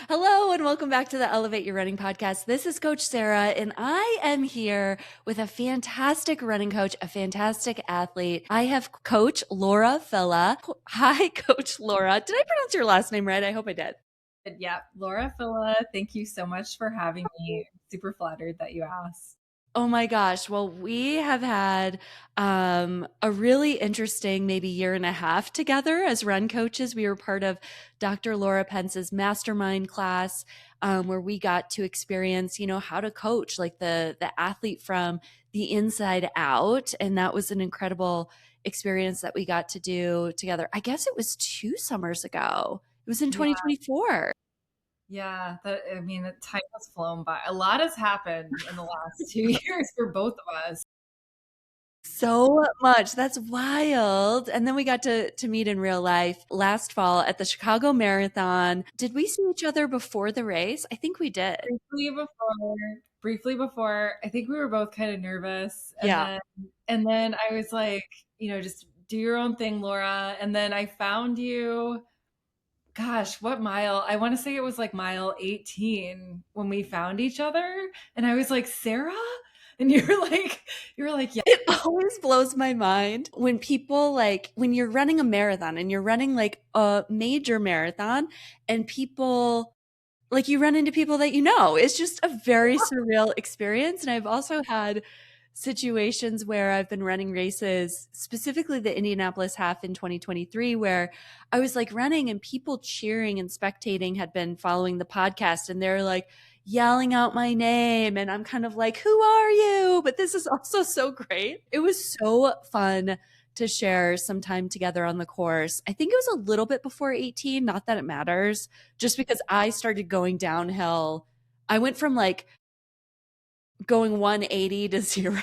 Hello, and welcome back to the Elevate Your Running podcast. This is Coach Sarah, and I am here with a fantastic running coach, a fantastic athlete. I have Coach Laura Filla. Hi, Coach Laura. Did I pronounce your last name right? I hope I did. Yeah, Laura Filla, thank you so much for having me. Super flattered that you asked. Oh my gosh. Well, we have had a really interesting maybe year and a half together as run coaches. We were part of Dr. Laura Pence's mastermind class where we got to experience, how to coach like the athlete from the inside out. And that was an incredible experience that we got to do together. I guess it was 2 summers ago. It was in Yeah, 2024. the time has flown by. A lot has happened in the last 2 years for both of us. So much. That's wild. And then we got to meet in real life last fall at the Chicago Marathon. Did we see each other before the race? I think we did. Briefly before, I think we were both kind of nervous, and Yeah. then I was like, just do your own thing, Laura. And then I found you. Gosh, what mile? I want to say it was like mile 18 when we found each other. And I was like, Sarah? And you were like, yeah. It always blows my mind when people when you're running a marathon and you're running like a major marathon and people like you run into people that you know. It's just a very surreal experience. And I've also had situations where I've been running races, specifically the Indianapolis half in 2023, where I was like running and people cheering and spectating had been following the podcast and they're like yelling out my name. And I'm kind of like, who are you? But this is also so great. It was so fun to share some time together on the course. I think it was a little bit before 18, not that it matters, just because I started going downhill. I went from like going 180 to zero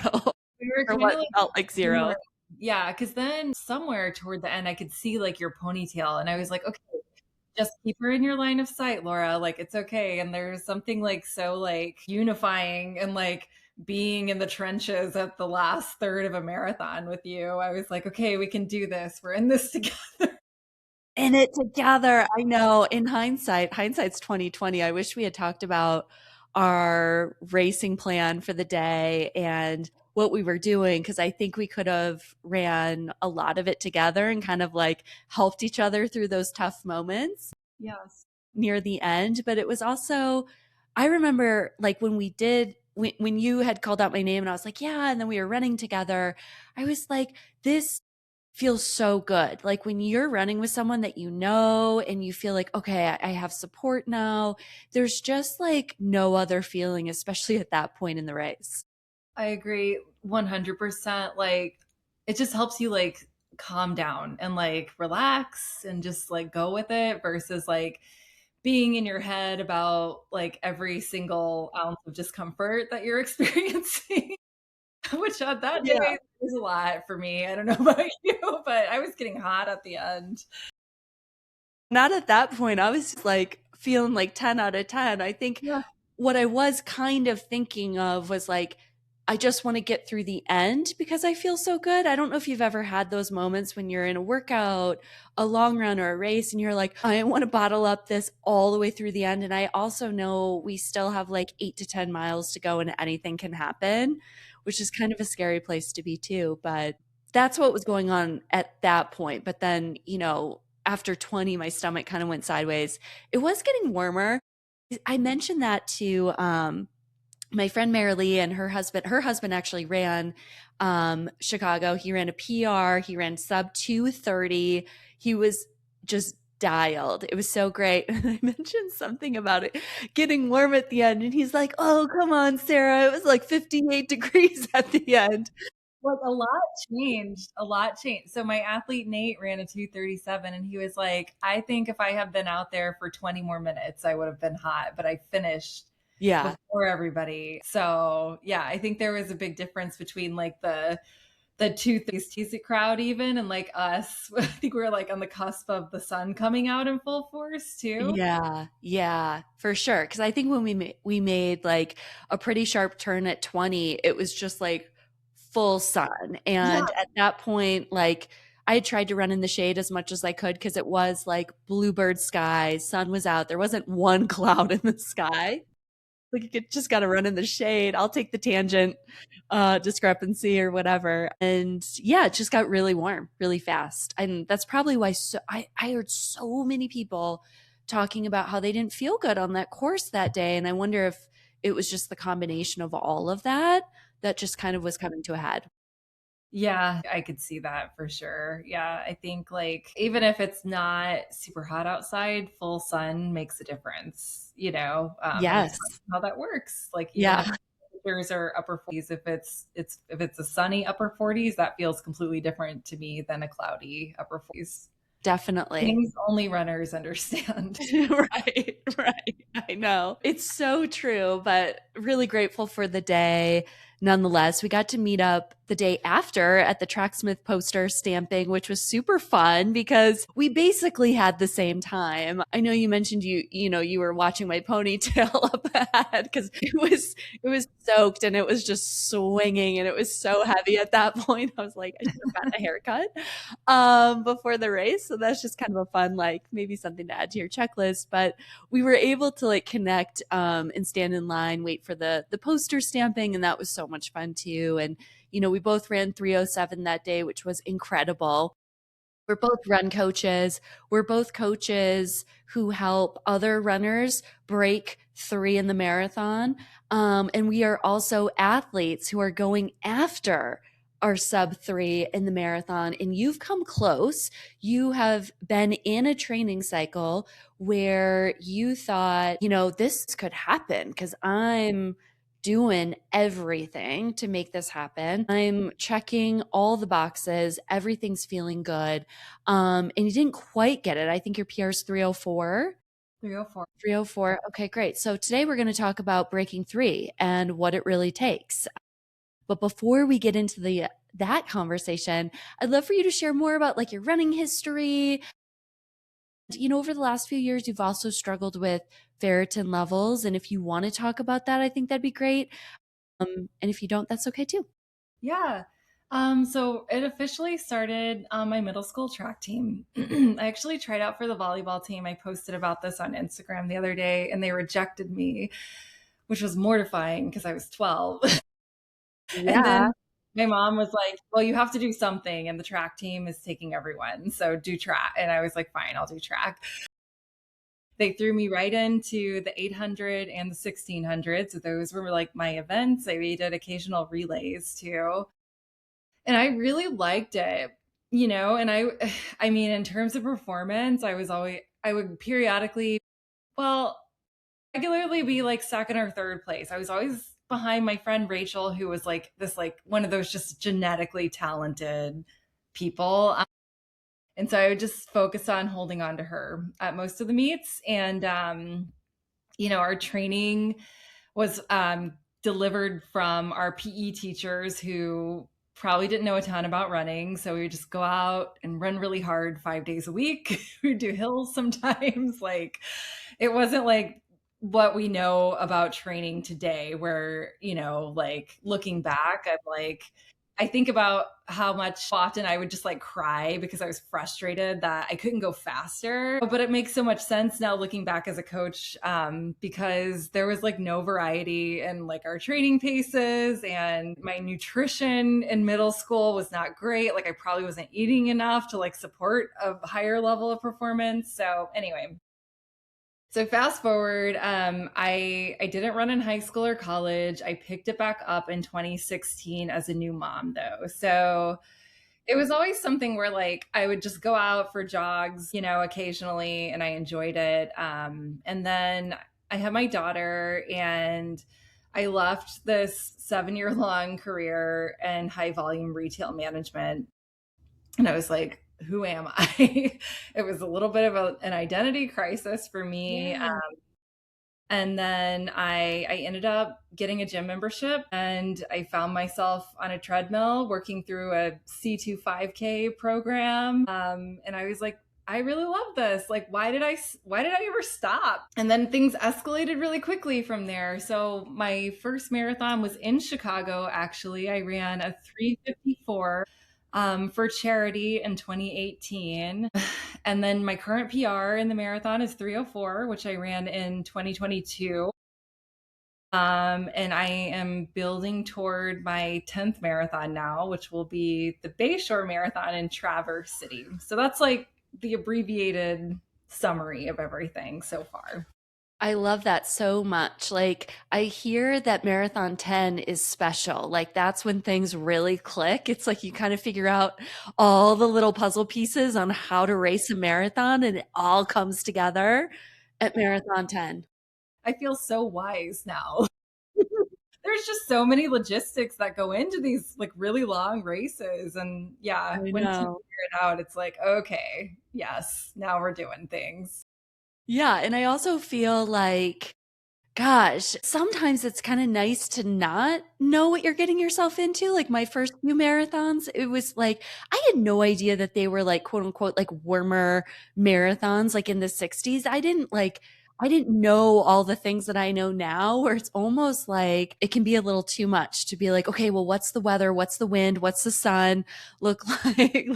We were or kind what of like felt like zero. boomerang. Yeah, because then somewhere toward the end, I could see like your ponytail, and I was like, okay, just keep her in your line of sight, Laura. Like, it's okay. And there's something like so like unifying and like being in the trenches at the last third of a marathon with you. I was like, okay, we can do this. We're in this together. In it together. I know. In hindsight's 2020. I wish we had talked about our racing plan for the day and what we were doing because I think we could have ran a lot of it together and kind of like helped each other through those tough moments Yes. near the end. But it was also, I remember like when you had called out my name and I was like, yeah, and then we were running together. I was like, this feels so good. Like when you're running with someone that you know and you feel like, okay, I have support now, there's just like no other feeling, especially at that point in the race. I agree 100%. Like, it just helps you like calm down and like relax and just like go with it versus like being in your head about like every single ounce of discomfort that you're experiencing, which on that Yeah. day was a lot for me. I don't know about you, but I was getting hot at the end. Not at that point. I was like feeling like 10 out of 10. I think Yeah. what I was kind of thinking of was like, I just want to get through the end because I feel so good. I don't know if you've ever had those moments when you're in a workout, a long run, or a race, and you're like, I want to bottle up this all the way through the end. And I also know we still have like 8 to 10 miles to go and anything can happen, which is kind of a scary place to be too. But that's what was going on at that point. But then, after 20, my stomach kind of went sideways. It was getting warmer. I mentioned that to my friend Marilee and her husband. Her husband actually ran Chicago. He ran a PR. He ran sub 2:30. He was just dialed. It was so great. And I mentioned something about it getting warm at the end. And he's like, oh, come on, Sarah. It was like 58 degrees at the end. Like a lot changed. A lot changed. So my athlete Nate ran a 2:37 and he was like, I think if I had been out there for 20 more minutes, I would have been hot, but I finished Yeah. before everybody. So yeah, I think there was a big difference between like the two things crowd even and like us. I think we were like on the cusp of the sun coming out in full force too. Yeah, yeah, for sure. Because I think when we made like a pretty sharp turn at 20, it was just like full sun. Yeah. And at that point, like I had tried to run in the shade as much as I could because it was like bluebird skies, sun was out, there wasn't one cloud in the sky. Like, you just got to run in the shade. I'll take the tangent discrepancy or whatever. And yeah, it just got really warm really fast. And that's probably why I heard so many people talking about how they didn't feel good on that course that day. And I wonder if it was just the combination of all of that that just kind of was coming to a head. Yeah, I could see that for sure. Yeah, I think like even if it's not super hot outside, full sun makes a difference, and it's Yes. how that works. Like even if Yeah, temperatures are upper 40s, if it's a sunny upper 40s, that feels completely different to me than a cloudy upper 40s. definitely. Things only runners understand. Right, right. I know. It's so true, but really grateful for the day. Nonetheless, we got to meet up the day after at the Tracksmith poster stamping, which was super fun because we basically had the same time. I know you mentioned you were watching my ponytail up ahead because it was soaked and it was just swinging and it was so heavy at that point. I was like, I should have gotten a haircut before the race. So that's just kind of a fun, like maybe something to add to your checklist. But we were able to like connect and stand in line, wait for the poster stamping, and that was so much fun too. And we both ran 3:07 that day, which was incredible. We're both run coaches. We're both coaches who help other runners break three in the marathon. And we are also athletes who are going after our sub three in the marathon. And you've come close. You have been in a training cycle where you thought, this could happen because I'm doing everything to make this happen. I'm checking all the boxes. Everything's feeling good. And you didn't quite get it. I think your PR is 304. 304. 304. Okay, great. So today we're going to talk about breaking three and what it really takes. But before we get into the that conversation, I'd love for you to share more about like your running history. Over the last few years, you've also struggled with ferritin levels. And if you want to talk about that, I think that'd be great. And if you don't, that's okay too. Yeah. So it officially started on my middle school track team. I actually tried out for the volleyball team. I posted about this on Instagram the other day and they rejected me, which was mortifying because I was 12. And Yeah. then my mom was like, well, you have to do something. And the track team is taking everyone. So do track. And I was like, fine, I'll do track. They threw me right into the 800 and the 1600. So those were like my events. I did occasional relays too. And I really liked it, and I mean, in terms of performance, I would periodically, well, regularly be like second or third place. I was always behind my friend Rachel, who was like this, like one of those just genetically talented people. And so I would just focus on holding on to her at most of the meets. And, our training was delivered from our PE teachers who probably didn't know a ton about running. So we would just go out and run really hard 5 days a week. We'd do hills sometimes. Like it wasn't like what we know about training today, where, like looking back, I think about how much often I would just like cry because I was frustrated that I couldn't go faster. But it makes so much sense now looking back as a coach, because there was like no variety in like our training paces, and my nutrition in middle school was not great. Like I probably wasn't eating enough to like support a higher level of performance. So anyway, so fast forward, I didn't run in high school or college. I picked it back up in 2016 as a new mom, though. So it was always something where like I would just go out for jogs, occasionally, and I enjoyed it. And then I had my daughter, and I left this 7 year long career in high volume retail management, and I was like, who am I? It was a little bit of an identity crisis for me. Yeah. And then I ended up getting a gym membership, and I found myself on a treadmill working through a C2 5K program. And I was like, I really love this. Like, why did I ever stop? And then things escalated really quickly from there. So my first marathon was in Chicago. Actually, I ran a 3:54. for charity in 2018. And then my current PR in the marathon is 3:04, which I ran in 2022. And I am building toward my 10th marathon now, which will be the Bayshore Marathon in Traverse City. So that's like the abbreviated summary of everything so far. I love that so much. Like, I hear that Marathon 10 is special. Like, that's when things really click. It's like you kind of figure out all the little puzzle pieces on how to race a marathon, and it all comes together at Marathon 10. I feel so wise now. There's just so many logistics that go into these like really long races. And yeah, I once you know. figure it out, it's like, okay, yes, now we're doing things. Yeah, and I also feel like, gosh, sometimes it's kind of nice to not know what you're getting yourself into. Like my first few marathons, it was like I had no idea that they were like quote unquote like warmer marathons like in the 60s. I didn't know all the things that I know now, where it's almost like it can be a little too much to be like, okay, well, what's the weather? What's the wind? What's the sun look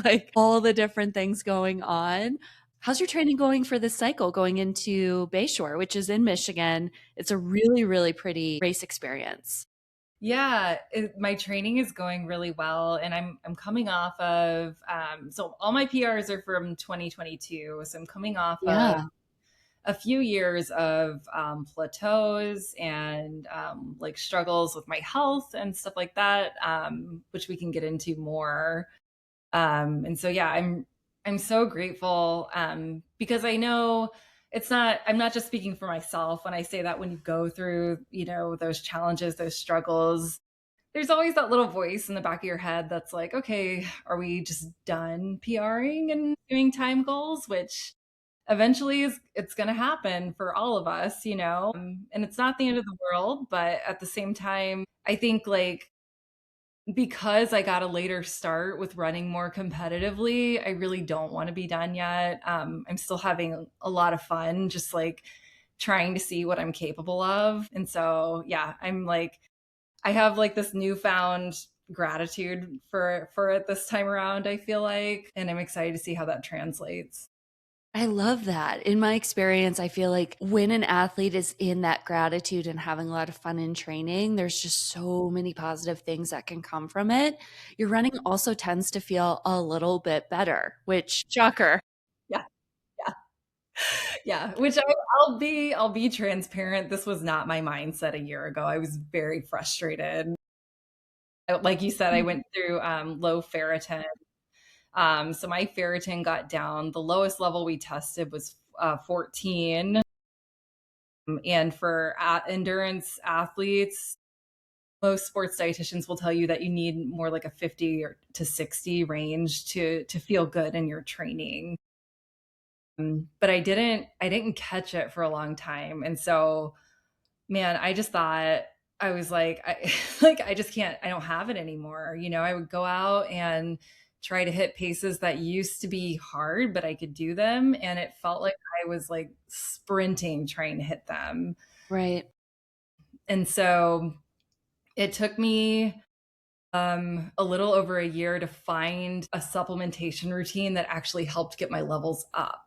like all the different things going on. How's your training going for this cycle going into Bayshore, which is in Michigan? It's a really, really pretty race experience. Yeah, my training is going really well, and I'm coming off of so all my PRs are from 2022, so I'm coming off of Yeah. a few years of plateaus and like struggles with my health and stuff like that, which we can get into more. And so yeah, I'm so grateful because I know it's not I'm not just speaking for myself when I say that when you go through, those challenges, those struggles, there's always that little voice in the back of your head that's like, okay, are we just done PRing and doing time goals? Which eventually it's going to happen for all of us, and it's not the end of the world, but at the same time, I think like because I got a later start with running more competitively, I really don't want to be done yet. I'm still having a lot of fun, just like trying to see what I'm capable of. And so, yeah, I'm like, I have like this newfound gratitude for it this time around, I feel like, and I'm excited to see how that translates. I love that. In my experience, I feel like when an athlete is in that gratitude and having a lot of fun in training, there's just so many positive things that can come from it. Your running also tends to feel a little bit better, which shocker. Yeah. Yeah. Yeah, which I'll be transparent. This was not my mindset a year ago. I was very frustrated. Like you said, I went through low ferritin. So my ferritin got down. The lowest level we tested was 14. And for endurance athletes, most sports dietitians will tell you that you need more like a 50 or to 60 range to feel good in your training. But I didn't catch it for a long time. And so, man, I just thought I was like I like I just can't I don't have it anymore. I would go out and try to hit paces that used to be hard, but I could do them, and it felt like I was like sprinting trying to hit them. Right. And so it took me a little over a year to find a supplementation routine that actually helped get my levels up.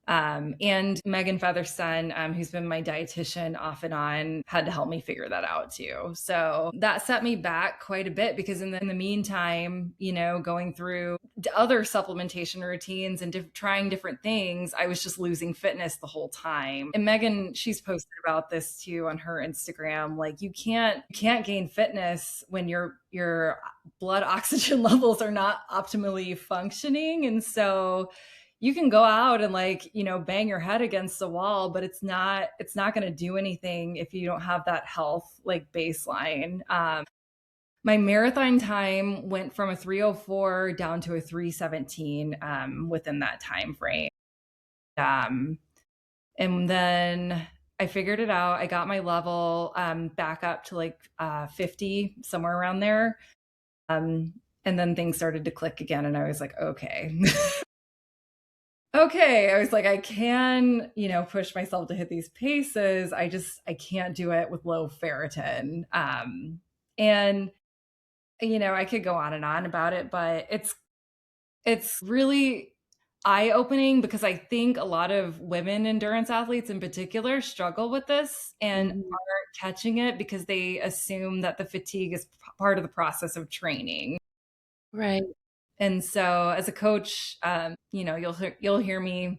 And Megan Featherstone, who's been my dietitian off and on, had to help me figure that out too. So that set me back quite a bit because in the meantime, going through other supplementation routines and trying different things, I was just losing fitness the whole time. And Megan, she's posted about this too on her Instagram. Like you can't gain fitness when your blood oxygen levels are not optimally functioning. And so you can go out and like, bang your head against the wall, but it's not going to do anything if you don't have that health like baseline. My marathon time went from a 3:04 down to a 3:17 within that time frame. Um, and then I figured it out. I got my level back up to like 50, somewhere around there. Um, and then things started to click again, and I was like, okay. Okay, I was like, I can, push myself to hit these paces. I can't do it with low ferritin. And I could go on and on about it, but It's really eye-opening because I think a lot of women endurance athletes in particular struggle with this and Mhm. aren't catching it because they assume that the fatigue is part of the process of training. Right. And so as a coach, you'll hear me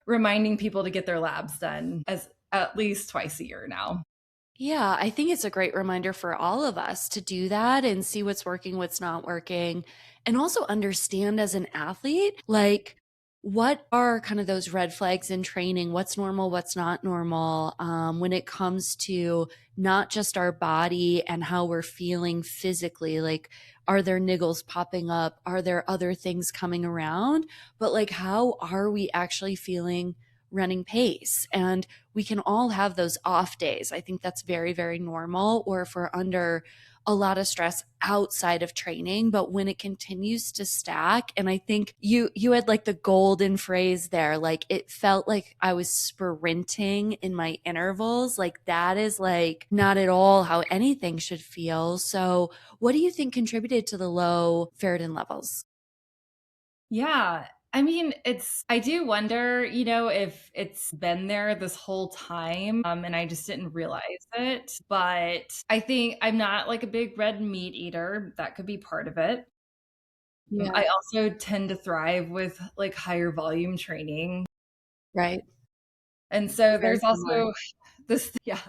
reminding people to get their labs done as at least twice a year now. Yeah, I think it's a great reminder for all of us to do that and see what's working, what's not working, and also understand as an athlete, like, what are kind of those red flags in training? What's normal, what's not normal, when it comes to not just our body and how we're feeling physically? Like, are there niggles popping up? Are there other things coming around? But like, how are we actually feeling running pace? And we can all have those off days. I think that's very, very normal, or if we're under a lot of stress outside of training. But when it continues to stack, and I think you had like the golden phrase there, like it felt like I was sprinting in my intervals. Like that is like not at all how anything should feel. So what do you think contributed to the low ferritin levels? Yeah. I mean, I do wonder, if it's been there this whole time, and I just didn't realize it. But I think I'm not like a big red meat eater. That could be part of it. Yeah, I also tend to thrive with like higher volume training. right. And so Very there's similar. also this, yeah,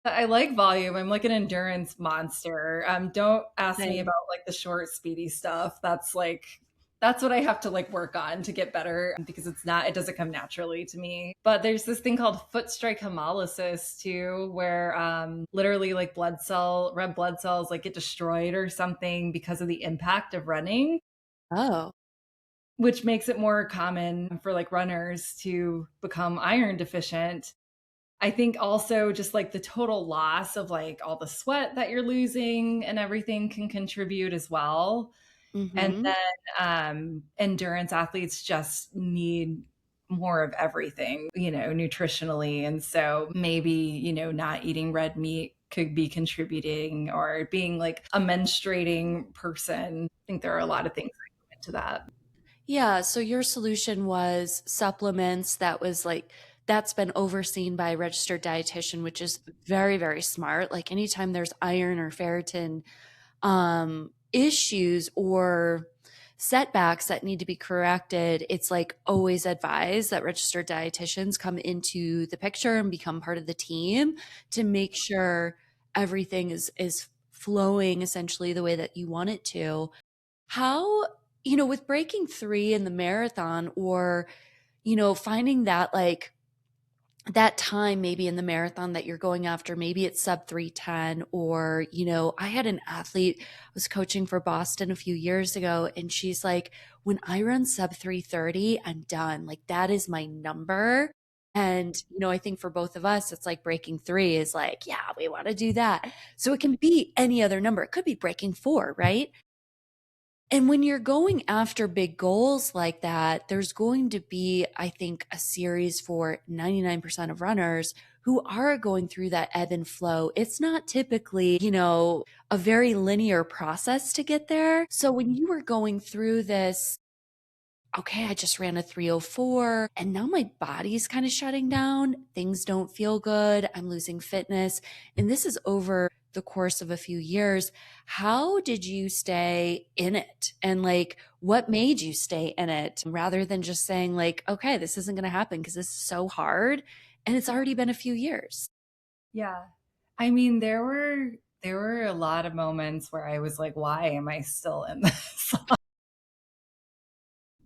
I like volume. I'm like an endurance monster. Don't ask me Same. about like the short, speedy stuff. That's what I have to like work on to get better because it doesn't come naturally to me. But there's this thing called foot strike hemolysis too, where literally like red blood cells like get destroyed or something because of the impact of running, Oh. which makes it more common for like runners to become iron deficient. I think also just like the total loss of like all the sweat that you're losing and everything can contribute as well. And Mm-hmm. then endurance athletes just need more of everything, nutritionally. And so maybe, not eating red meat could be contributing or being like a menstruating person. I think there are a lot of things that go into that. Yeah, so your solution was supplements that was like that's been overseen by a registered dietitian, which is very, very smart. Like anytime there's iron or ferritin issues or setbacks that need to be corrected, it's like always advised that registered dietitians come into the picture and become part of the team to make sure everything is flowing essentially the way that you want it to. How, with breaking 3 in the marathon, or, finding that like that time maybe in the marathon that you're going after, maybe it's sub 3:10, or, I had an athlete I was coaching for Boston a few years ago, and she's like, when I run sub 3:30, I'm done. Like that is my number. And, I think for both of us, it's like breaking 3 is like, yeah, we want to do that. So it can be any other number. It could be breaking 4, right? And when you're going after big goals like that, there's going to be, I think, a series for 99% of runners who are going through that ebb and flow. It's not typically, a very linear process to get there. So when you were going through this, okay, I just ran a 3:04 and now my body's kind of shutting down. Things don't feel good. I'm losing fitness. And this is over the course of a few years. How did you stay in it? And like, what made you stay in it rather than just saying, like, okay, this isn't going to happen because this is so hard and it's already been a few years? Yeah. I mean, there were a lot of moments where I was like, why am I still in this?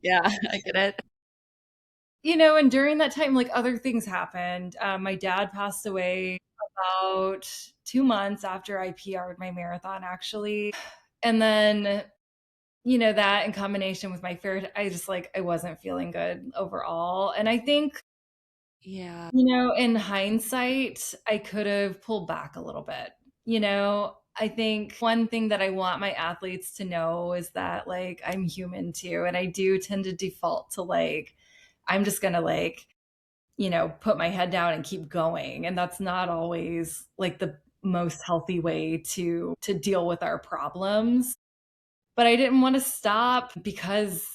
Yeah, I get it. And during that time, like other things happened. My dad passed away about 2 months after I PR'd my marathon, actually. And then, that in combination with my fear, I just like, I wasn't feeling good overall. And I think, Yeah. in hindsight, I could have pulled back a little bit. I think one thing that I want my athletes to know is that like I'm human too. And I do tend to default to like, I'm just going to like, put my head down and keep going. And that's not always like the most healthy way to deal with our problems. But I didn't want to stop because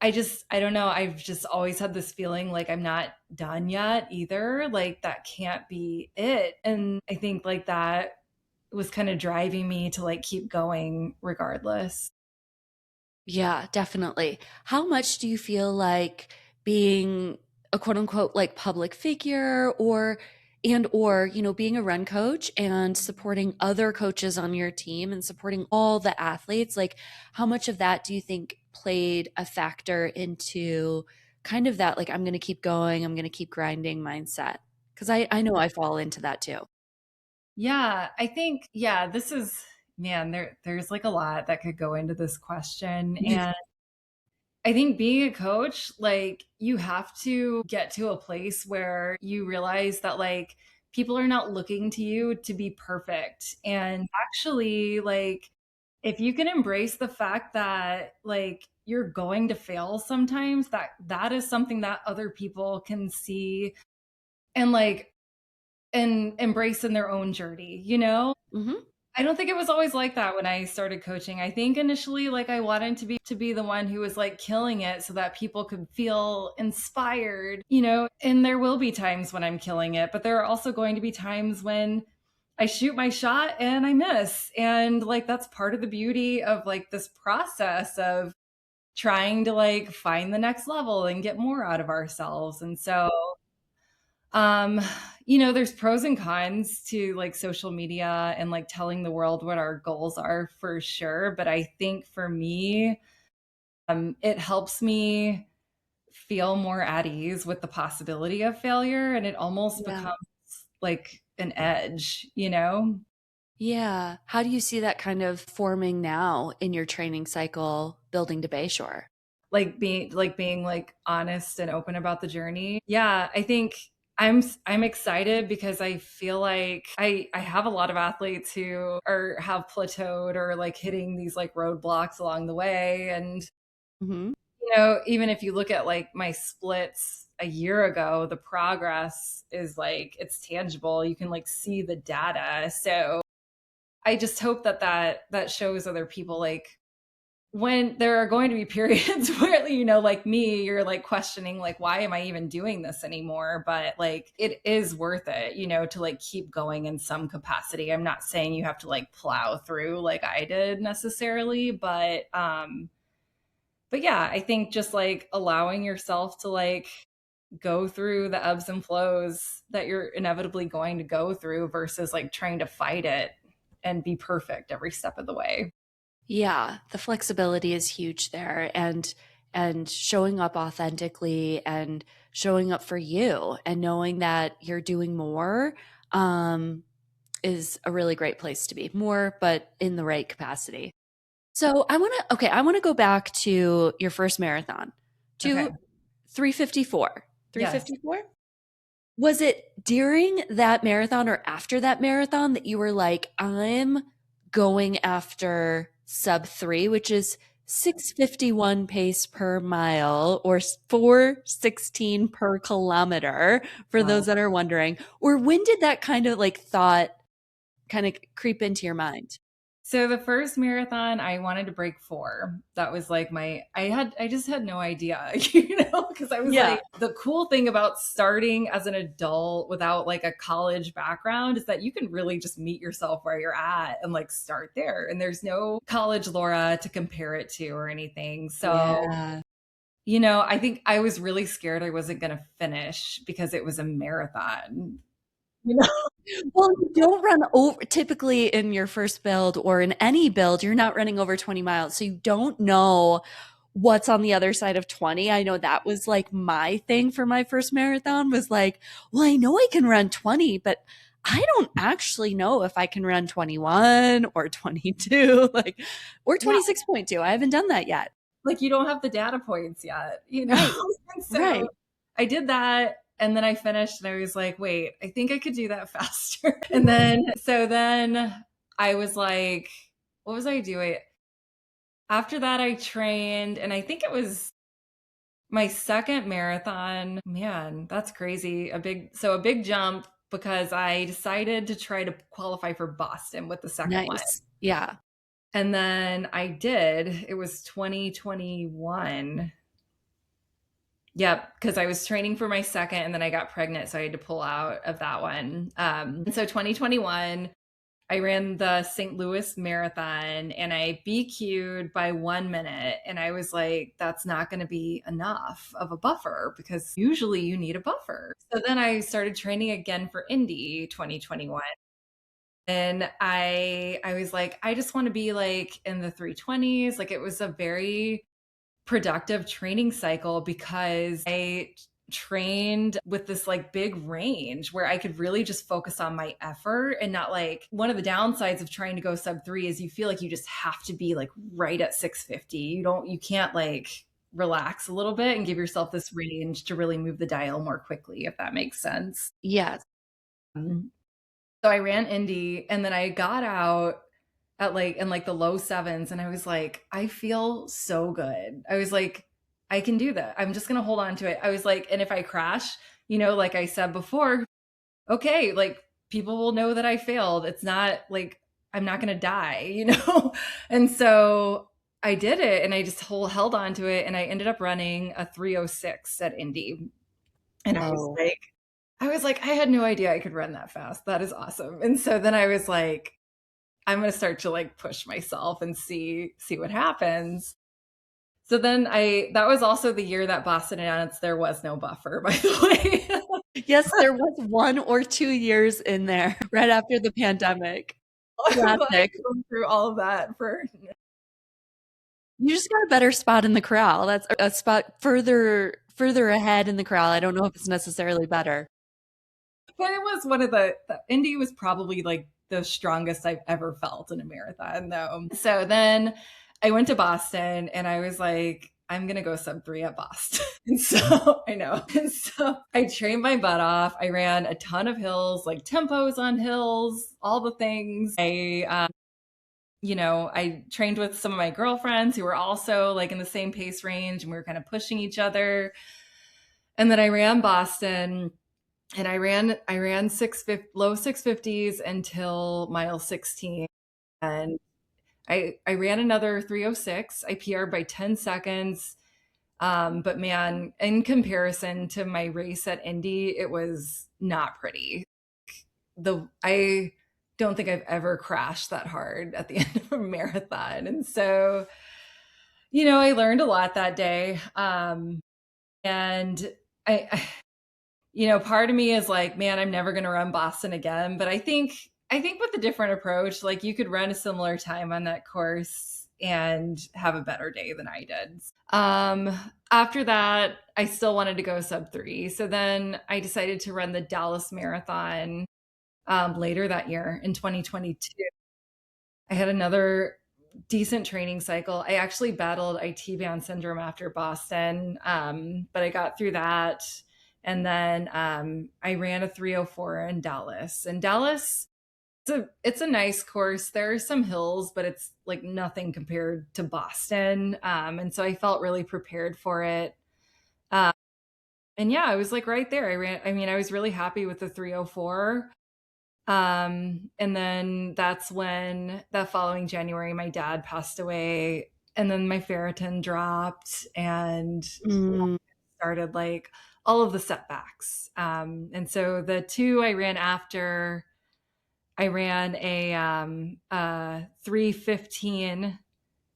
I don't know. I've just always had this feeling like I'm not done yet either. Like that can't be it. And I think like that was kind of driving me to like keep going regardless. Yeah, definitely. How much do you feel like being a quote unquote like public figure or being a run coach and supporting other coaches on your team and supporting all the athletes, like how much of that do you think played a factor into kind of that like I'm going to keep going, I'm going to keep grinding mindset? Because I know I fall into that too. Yeah, I think yeah, this is man, there's like a lot that could go into this question. And I think being a coach, like you have to get to a place where you realize that like people are not looking to you to be perfect. And actually, like if you can embrace the fact that like you're going to fail sometimes, that is something that other people can see and like and embrace in their own journey, you know? Hmm. I don't think it was always like that when I started coaching. I think initially like I wanted to be the one who was like killing it so that people could feel inspired, you know, and there will be times when I'm killing it, but there are also going to be times when I shoot my shot and I miss. And like that's part of the beauty of like this process of trying to like find the next level and get more out of ourselves. And so um, there's pros and cons to like social media and like telling the world what our goals are for sure. But I think for me, it helps me feel more at ease with the possibility of failure. And it almost Yeah. becomes like an edge, you know? Yeah. How do you see that kind of forming now in your training cycle building to Bayshore? Like being like honest and open about the journey. Yeah, I think I'm excited because I feel like I have a lot of athletes who are have plateaued or like hitting these like roadblocks along the way. And Hmm. even if you look at like my splits a year ago, the progress is like it's tangible. You can like see the data. So I just hope that shows other people like when there are going to be periods where like me you're like questioning like why am I even doing this anymore, but like it is worth it to like keep going in some capacity. I'm not saying you have to like plow through like I did necessarily, but yeah, I think just like allowing yourself to like go through the ebbs and flows that you're inevitably going to go through versus like trying to fight it and be perfect every step of the way. Yeah, the flexibility is huge there and showing up authentically and showing up for you and knowing that you're doing more um is a really great place to be. More, but in the right capacity. So I want to go back to your first marathon, Okay. to 354. Yes. 354? Was it during that marathon or after that marathon that you were like, I'm going after sub 3, which is 651 pace per mile or 416 per kilometer for those Wow. that are wondering? Or when did that kind of like thought kind of creep into your mind? So the first marathon, I wanted to break 4. That was like I just had no idea, because I was Yeah. like, the cool thing about starting as an adult without like a college background is that you can really just meet yourself where you're at and like start there. And there's no college Laura to compare it to or anything. So, Yeah. I think I was really scared I wasn't going to finish because it was a marathon. You know? Well, you don't run over typically in your first build or in any build, you're not running over 20 miles. So you don't know what's on the other side of 20. I know that was like my thing for my first marathon was like, well, I know I can run 20, but I don't actually know if I can run 21 or 22, like, or Yeah. 26.2. I haven't done that yet. Like you don't have the data points yet, Right. And so Right. I did that and then I finished and I was like, wait, I think I could do that faster. And then I was like, what was I doing? After that, I trained and I think it was my second marathon. Man, that's crazy. A big jump because I decided to try to qualify for Boston with the second one. Nice. Yeah. And then I did. It was 2021. Yep, because I was training for my second and then I got pregnant, so I had to pull out of that one. And so 2021, I ran the St. Louis Marathon and I BQ'd by 1 minute. And I was like, that's not going to be enough of a buffer because usually you need a buffer. So then I started training again for Indy 2021. And I was like, I just want to be like in the 320s. Like it was a very productive training cycle because I trained with this like big range where I could really just focus on my effort and not like one of the downsides of trying to go sub 3 is you feel like you just have to be like right at 650. You can't like relax a little bit and give yourself this range to really move the dial more quickly, if that makes sense. Yes. So I ran Indy and then I got out at like in like the low sevens and I was like, I feel so good. I was like, I can do that. I'm just gonna hold on to it. I was like, and if I crash, like I said before, okay, like people will know that I failed. It's not like I'm not gonna die. And so I did it and I just held on to it and I ended up running a 306 at Indy. And Oh, I was like, I had no idea I could run that fast. That is awesome. And so then I was like, I'm going to start to like push myself and see what happens. So then that was also the year that Boston announced there was no buffer, by the way. yes, there was 1 or 2 years in there right after the pandemic. But I Classic. go through all of that for You just got a better spot in the corral. That's a spot further ahead in the corral. I don't know if it's necessarily better. but it was one of the Indy was probably like the strongest I've ever felt in a marathon though. So then I went to Boston and I was like, I'm gonna go sub 3 at Boston. And so I know. And so I trained my butt off. I ran a ton of hills, like tempos on hills, all the things. I trained with some of my girlfriends who were also like in the same pace range and we were kind of pushing each other. And then I ran Boston and I ran low 650s until mile 16 and I ran another 306. I PR'd by 10 seconds. But man, in comparison to my race at Indy, it was not pretty. I don't think I've ever crashed that hard at the end of a marathon. And so, I learned a lot that day. And part of me is like, man, I'm never going to run Boston again. But I think with a different approach, like you could run a similar time on that course and have a better day than I did. After that, I still wanted to go sub 3. So then I decided to run the Dallas Marathon later that year in 2022. I had another decent training cycle. I actually battled IT band syndrome after Boston, but I got through that. And then I ran a 304 in Dallas. And Dallas, it's a nice course. There are some hills, but it's like nothing compared to Boston. And so I felt really prepared for it. Um, and yeah, I was like right there. I was really happy with the 304. And then that's when that following January, my dad passed away, and then my ferritin dropped and Mm, started like all of the setbacks. And so the two I ran after, I ran a 315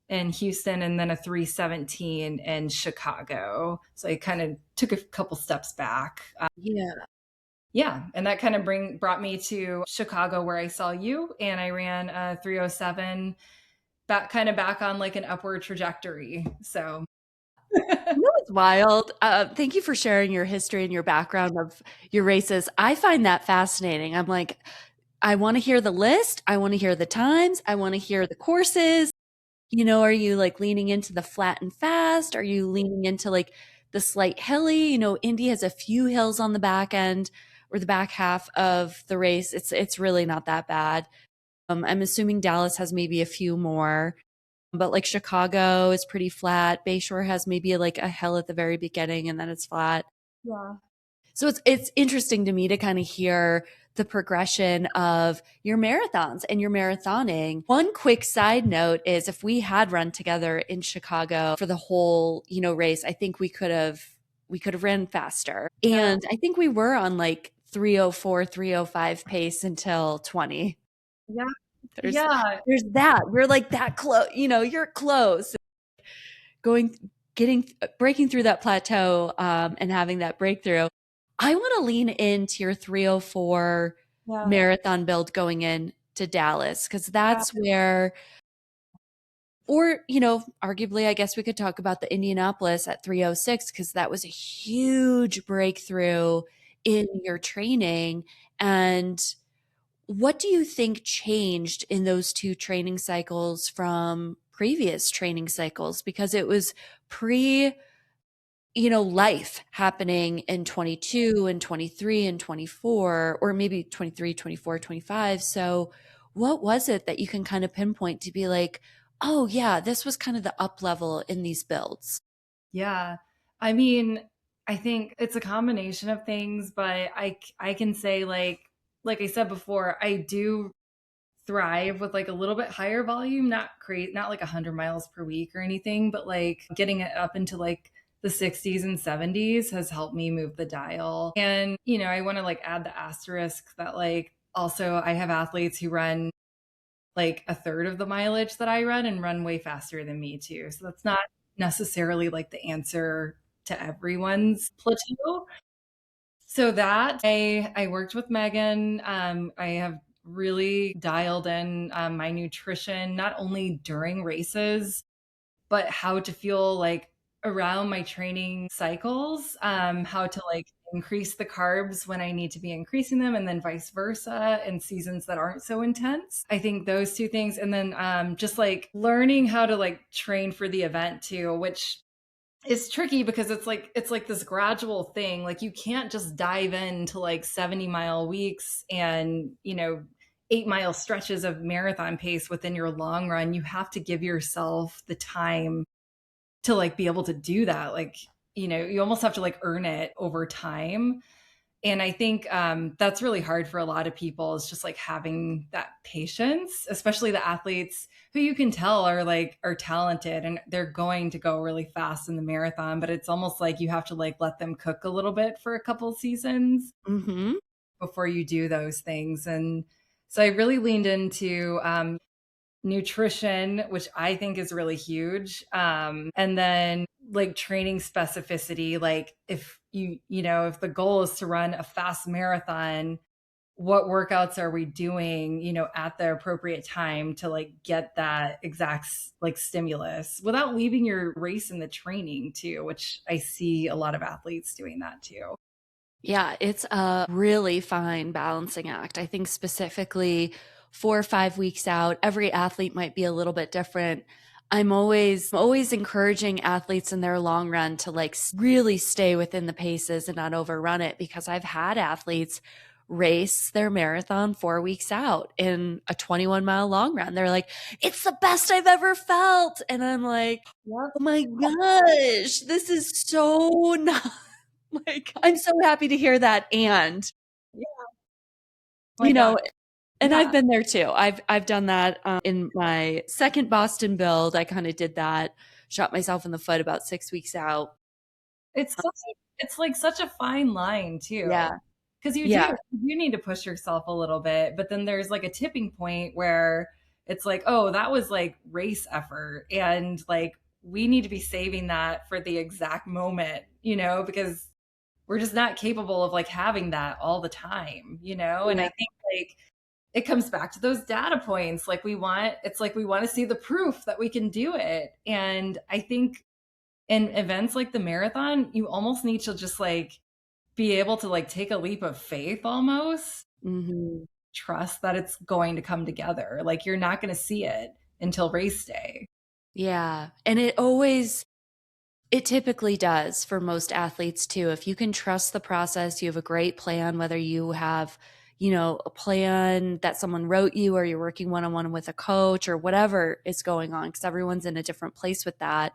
in Houston and then a 317 in Chicago. So I kind of took a couple steps back. yeah. Yeah, and that kind of brought me to Chicago where I saw you and I ran a 307 back on like an upward trajectory. So It's wild. Thank you for sharing your history and your background of your races. I find that fascinating. I'm like, I want to hear the list. I want to hear the times. I want to hear the courses. Are you like leaning into the flat and fast? Are you leaning into like the slight hilly? Indy has a few hills on the back end or the back half of the race. It's really not that bad. I'm assuming Dallas has maybe a few more, but like Chicago is pretty flat. Bayshore has maybe like a hill at the very beginning and then it's flat. yeah. So it's interesting to me to kind of hear the progression of your marathons and your marathoning. One quick side note is if we had run together in Chicago for the whole, race, I think we could have we could have ran faster. Yeah. And I think we were on like 304, 305 pace until 20. Yeah. There's Yeah. there's that. We're like that close, you're close. Going getting breaking through that plateau and having that breakthrough. I want to lean into your 304 Yeah. marathon build going in to Dallas because Yeah. that's where, or, arguably, I guess we could talk about the Indianapolis at 306 because that was a huge breakthrough in your training. And what do you think changed in those two training cycles from previous training cycles? Because it was pre, life happening in 22 and 23 and 24, or maybe 23, 24, 25. So, what was it that you can kind of pinpoint to be like, oh, yeah, this was kind of the up level in these builds? Yeah. I mean, I think it's a combination of things, but I can say like I said before, I do thrive with like a little bit higher volume, not like 100 miles per week or anything, but like getting it up into like the 60s and 70s has helped me move the dial. And, I want to like add the asterisk that like also I have athletes who run like a third of the mileage that I run and run way faster than me too. So that's not necessarily like the answer to everyone's plateau. So that I worked with Megan. I have really dialed in my nutrition, not only during races, but how to feel like around my training cycles, how to like increase the carbs when I need to be increasing them, and then vice versa in seasons that aren't so intense. I think those two things. And then just like learning how to like train for the event too, which is tricky because it's like this gradual thing. Like you can't just dive into like 70-mile weeks and 8-mile stretches of marathon pace within your long run. You have to give yourself the time to like be able to do that. Like you almost have to like earn it over time. And I think that's really hard for a lot of people, is just like having that patience, especially the athletes who you can tell are talented and they're going to go really fast in the marathon, but it's almost like you have to like let them cook a little bit for a couple seasons Mm-hmm. before you do those things. And so I really leaned into nutrition, which I think is really huge. And then like training specificity, like if if the goal is to run a fast marathon, what workouts are we doing, at the appropriate time to like get that exact like stimulus without leaving your race in the training too, which I see a lot of athletes doing that too. Yeah, it's a really fine balancing act. I think specifically 4 or 5 weeks out, every athlete might be a little bit different. I'm always encouraging athletes in their long run to like really stay within the paces and not overrun it because I've had athletes race their marathon 4 weeks out in a 21-mile long run. They're like, it's the best I've ever felt. And I'm like, Yep. oh my gosh, this is so not like, I'm so happy to hear that. And, Yeah. Oh my you God. know, and I've Yeah. been there too. I've done that in my second Boston build. I kind of did that, shot myself in the foot about 6 weeks out. It's like such a fine line too. Yeah. Because Yeah. you need to push yourself a little bit, but then there's like a tipping point where it's like, oh, that was like race effort. And like we need to be saving that for the exact moment, because we're just not capable of like having that all the time, And I Yeah. think like it comes back to those data points. Like it's like we want to see the proof that we can do it. And I think in events like the marathon, you almost need to just like be able to like take a leap of faith almost, Hmm. trust that it's going to come together. Like you're not going to see it until race day. Yeah. And it typically does for most athletes too. If you can trust the process, you have a great plan, whether you have, a plan that someone wrote you or you're working one on one with a coach or whatever is going on, because everyone's in a different place with that.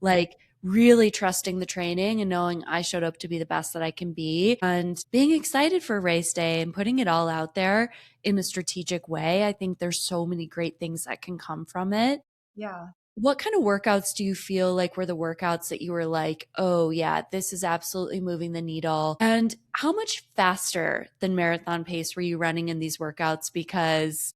Like, really trusting the training and knowing I showed up to be the best that I can be and being excited for race day and putting it all out there in a strategic way. I think there's so many great things that can come from it. Yeah. What kind of workouts do you feel like were the workouts that you were like, oh, yeah, this is absolutely moving the needle? And how much faster than marathon pace were you running in these workouts? Because,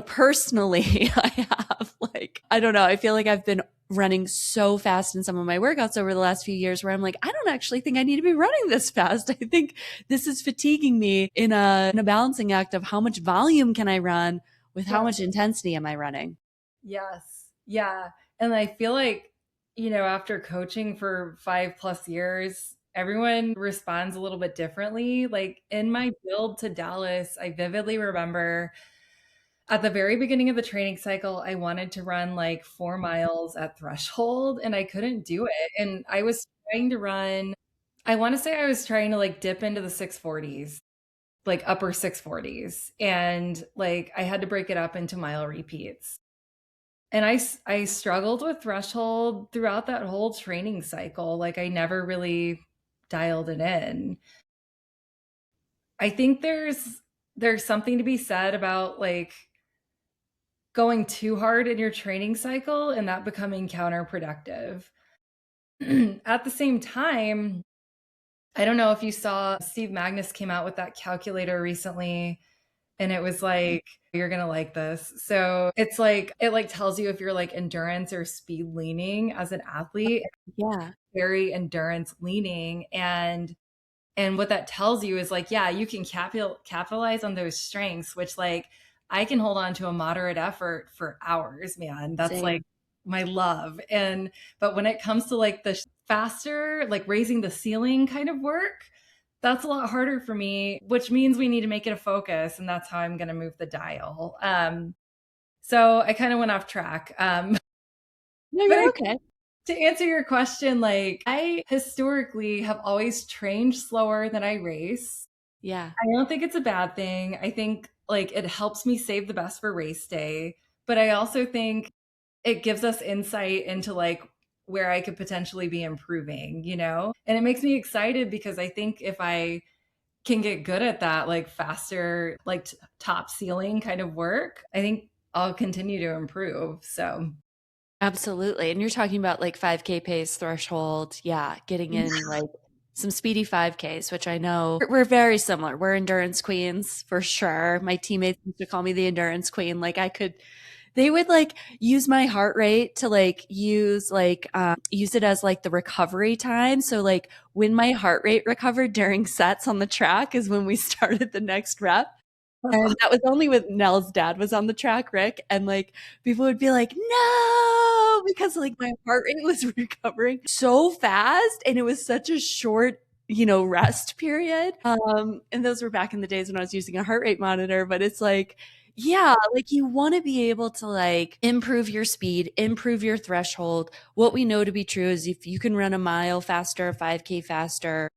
personally, I have like, I don't know, I feel like I've been running so fast in some of my workouts over the last few years where I'm like, I don't actually think I need to be running this fast. I think this is fatiguing me in a balancing act of how much volume can I run with how Yeah. much intensity am I running? Yes. Yeah. And I feel like, after coaching for 5+ years, everyone responds a little bit differently. Like in my build to Dallas, I vividly remember at the very beginning of the training cycle, I wanted to run like 4 miles at threshold and I couldn't do it. And I was trying to run, I want to say I was trying to like dip into the 640s, like upper 640s. And like I had to break it up into mile repeats. And I struggled with threshold throughout that whole training cycle. Like I never really dialed it in. I think there's something to be said about like going too hard in your training cycle and that becoming counterproductive. At the same time, I don't know if you saw Steve Magnus came out with that calculator recently and it was like you're going to like this. So, it's like it like tells you if you're like endurance or speed leaning as an athlete, Yeah, very endurance leaning and what that tells you is like, yeah, you can capitalize on those strengths, which like I can hold on to a moderate effort for hours, man. That's like same. my love. And but when it comes to like the faster, like raising the ceiling kind of work, that's a lot harder for me, which means we need to make it a focus. And that's how I'm going to move the dial. So I kind of went off track. No, But you're okay. to answer your question, like I historically have always trained slower than I race. Yeah, I don't think it's a bad thing. I think like it helps me save the best for race day, but I also think it gives us insight into like where I could potentially be improving, you know? And it makes me excited because I think if I can get good at that like faster like top ceiling kind of work, I think I'll continue to improve. So, absolutely. And you're talking about like 5K pace threshold. Yeah, getting in like some speedy 5Ks, which I know we're very similar. We're endurance queens for sure. My teammates used to call me the endurance queen. Like they would like use my heart rate to use it as like the recovery time. So like when my heart rate recovered during sets on the track is when we started the next rep. And that was only with Nell's dad was on the track, Rick, and, like, people would be like, "No!" Because, like, my heart rate was recovering so fast, and it was such a short, rest period. And those were back in the days when I was using a heart rate monitor, but it's like, yeah, like, you wanna be able to, like, improve your speed, improve your threshold. What we know to be true is if you can run a mile faster, 5K faster,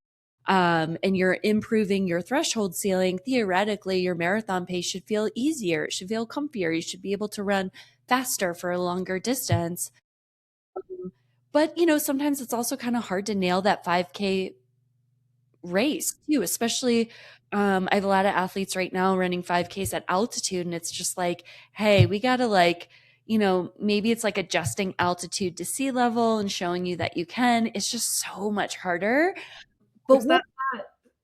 and you're improving your threshold ceiling, theoretically, your marathon pace should feel easier. It should feel comfier. You should be able to run faster for a longer distance. But, sometimes it's also kind of hard to nail that 5K race too, especially I have a lot of athletes right now running 5Ks at altitude, and it's just like, hey, we got to like, maybe it's like adjusting altitude to sea level and showing you that you can. It's just so much harder. But which what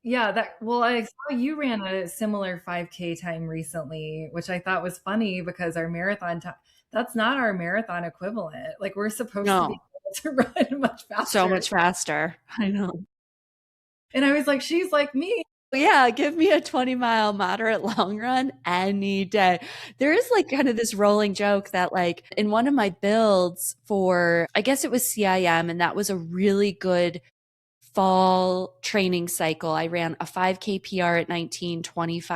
yeah, that well, I saw you ran a similar 5K time recently, which I thought was funny because our marathon time, that's not our marathon equivalent. Like we're supposed to be no. able to run much So faster. much faster. I know. And I was like, she's like me. Yeah, give me a 20-mile moderate long run any day. There is like kind of this rolling joke that like in one of my builds for I guess it was CIM and that was a really good fall training cycle. I ran a 5K PR at 19:25.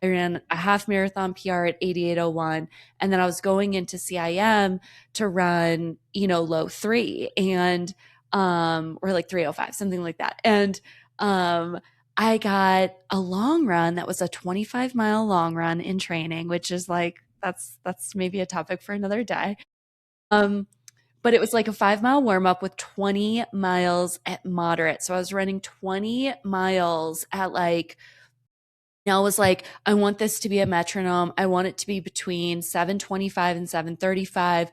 I ran a half marathon PR at 88:01. And then I was going into CIM to run, low three and, or like 3:05, something like that. And, I got a long run that was a 25-mile long run in training, which is like, that's maybe a topic for another day. Um, but it was like a 5-mile warm up with 20 miles at moderate. So I was running 20 miles at like, I was like, I want this to be a metronome. I want it to be between 7:25 and 7:35.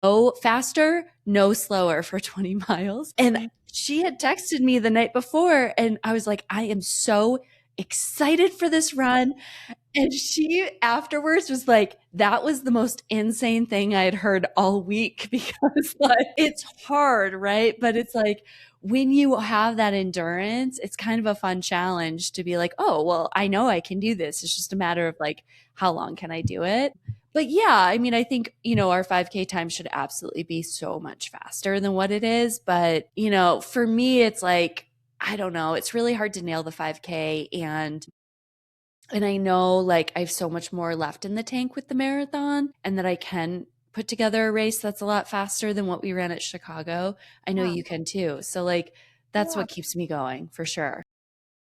no faster, no slower for 20 miles. And she had texted me the night before, and I was like, I am so excited for this run. And she afterwards was like, that was the most insane thing I had heard all week because like it's hard, right? But it's like when you have that endurance, it's kind of a fun challenge to be like, oh, well, I know I can do this. It's just a matter of like, how long can I do it? But yeah, I mean, I think, our 5K time should absolutely be so much faster than what it is. But, for me, it's like, I don't know, it's really hard to nail the 5K. And I know like I have so much more left in the tank with the marathon and that I can put together a race that's a lot faster than what we ran at Chicago. I know Yeah. you can too. So like that's Yeah, what keeps me going for sure.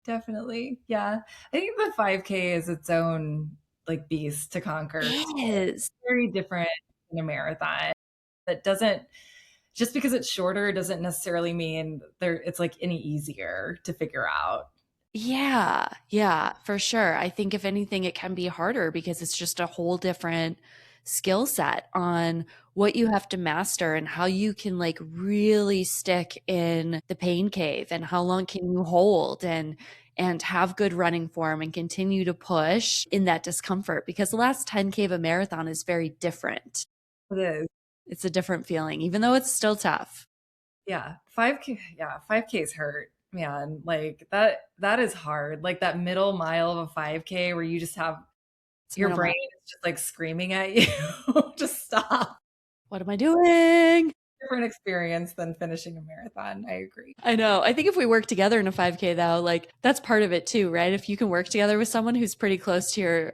definitely. Yeah. I think the 5K is its own like beast to conquer. It's It is. very different than a marathon. That doesn't just because it's shorter doesn't necessarily mean it's like any easier to figure out. Yeah, yeah, for sure. I think if anything, it can be harder because it's just a whole different skill set on what you have to master and how you can like really stick in the pain cave and how long can you hold and have good running form and continue to push in that discomfort because the last 10K of a marathon is very different. It is. It's a different feeling, even though it's still tough. Yeah. 5K, yeah, 5Ks hurt. Man, like that is hard. Like that middle mile of a 5K where you just have It's your minimal. brain is just like screaming at you to stop. What am I doing? Different experience than finishing a marathon. I agree. I know. I think if we work together in a 5K though, like that's part of it too, right? If you can work together with someone who's pretty close to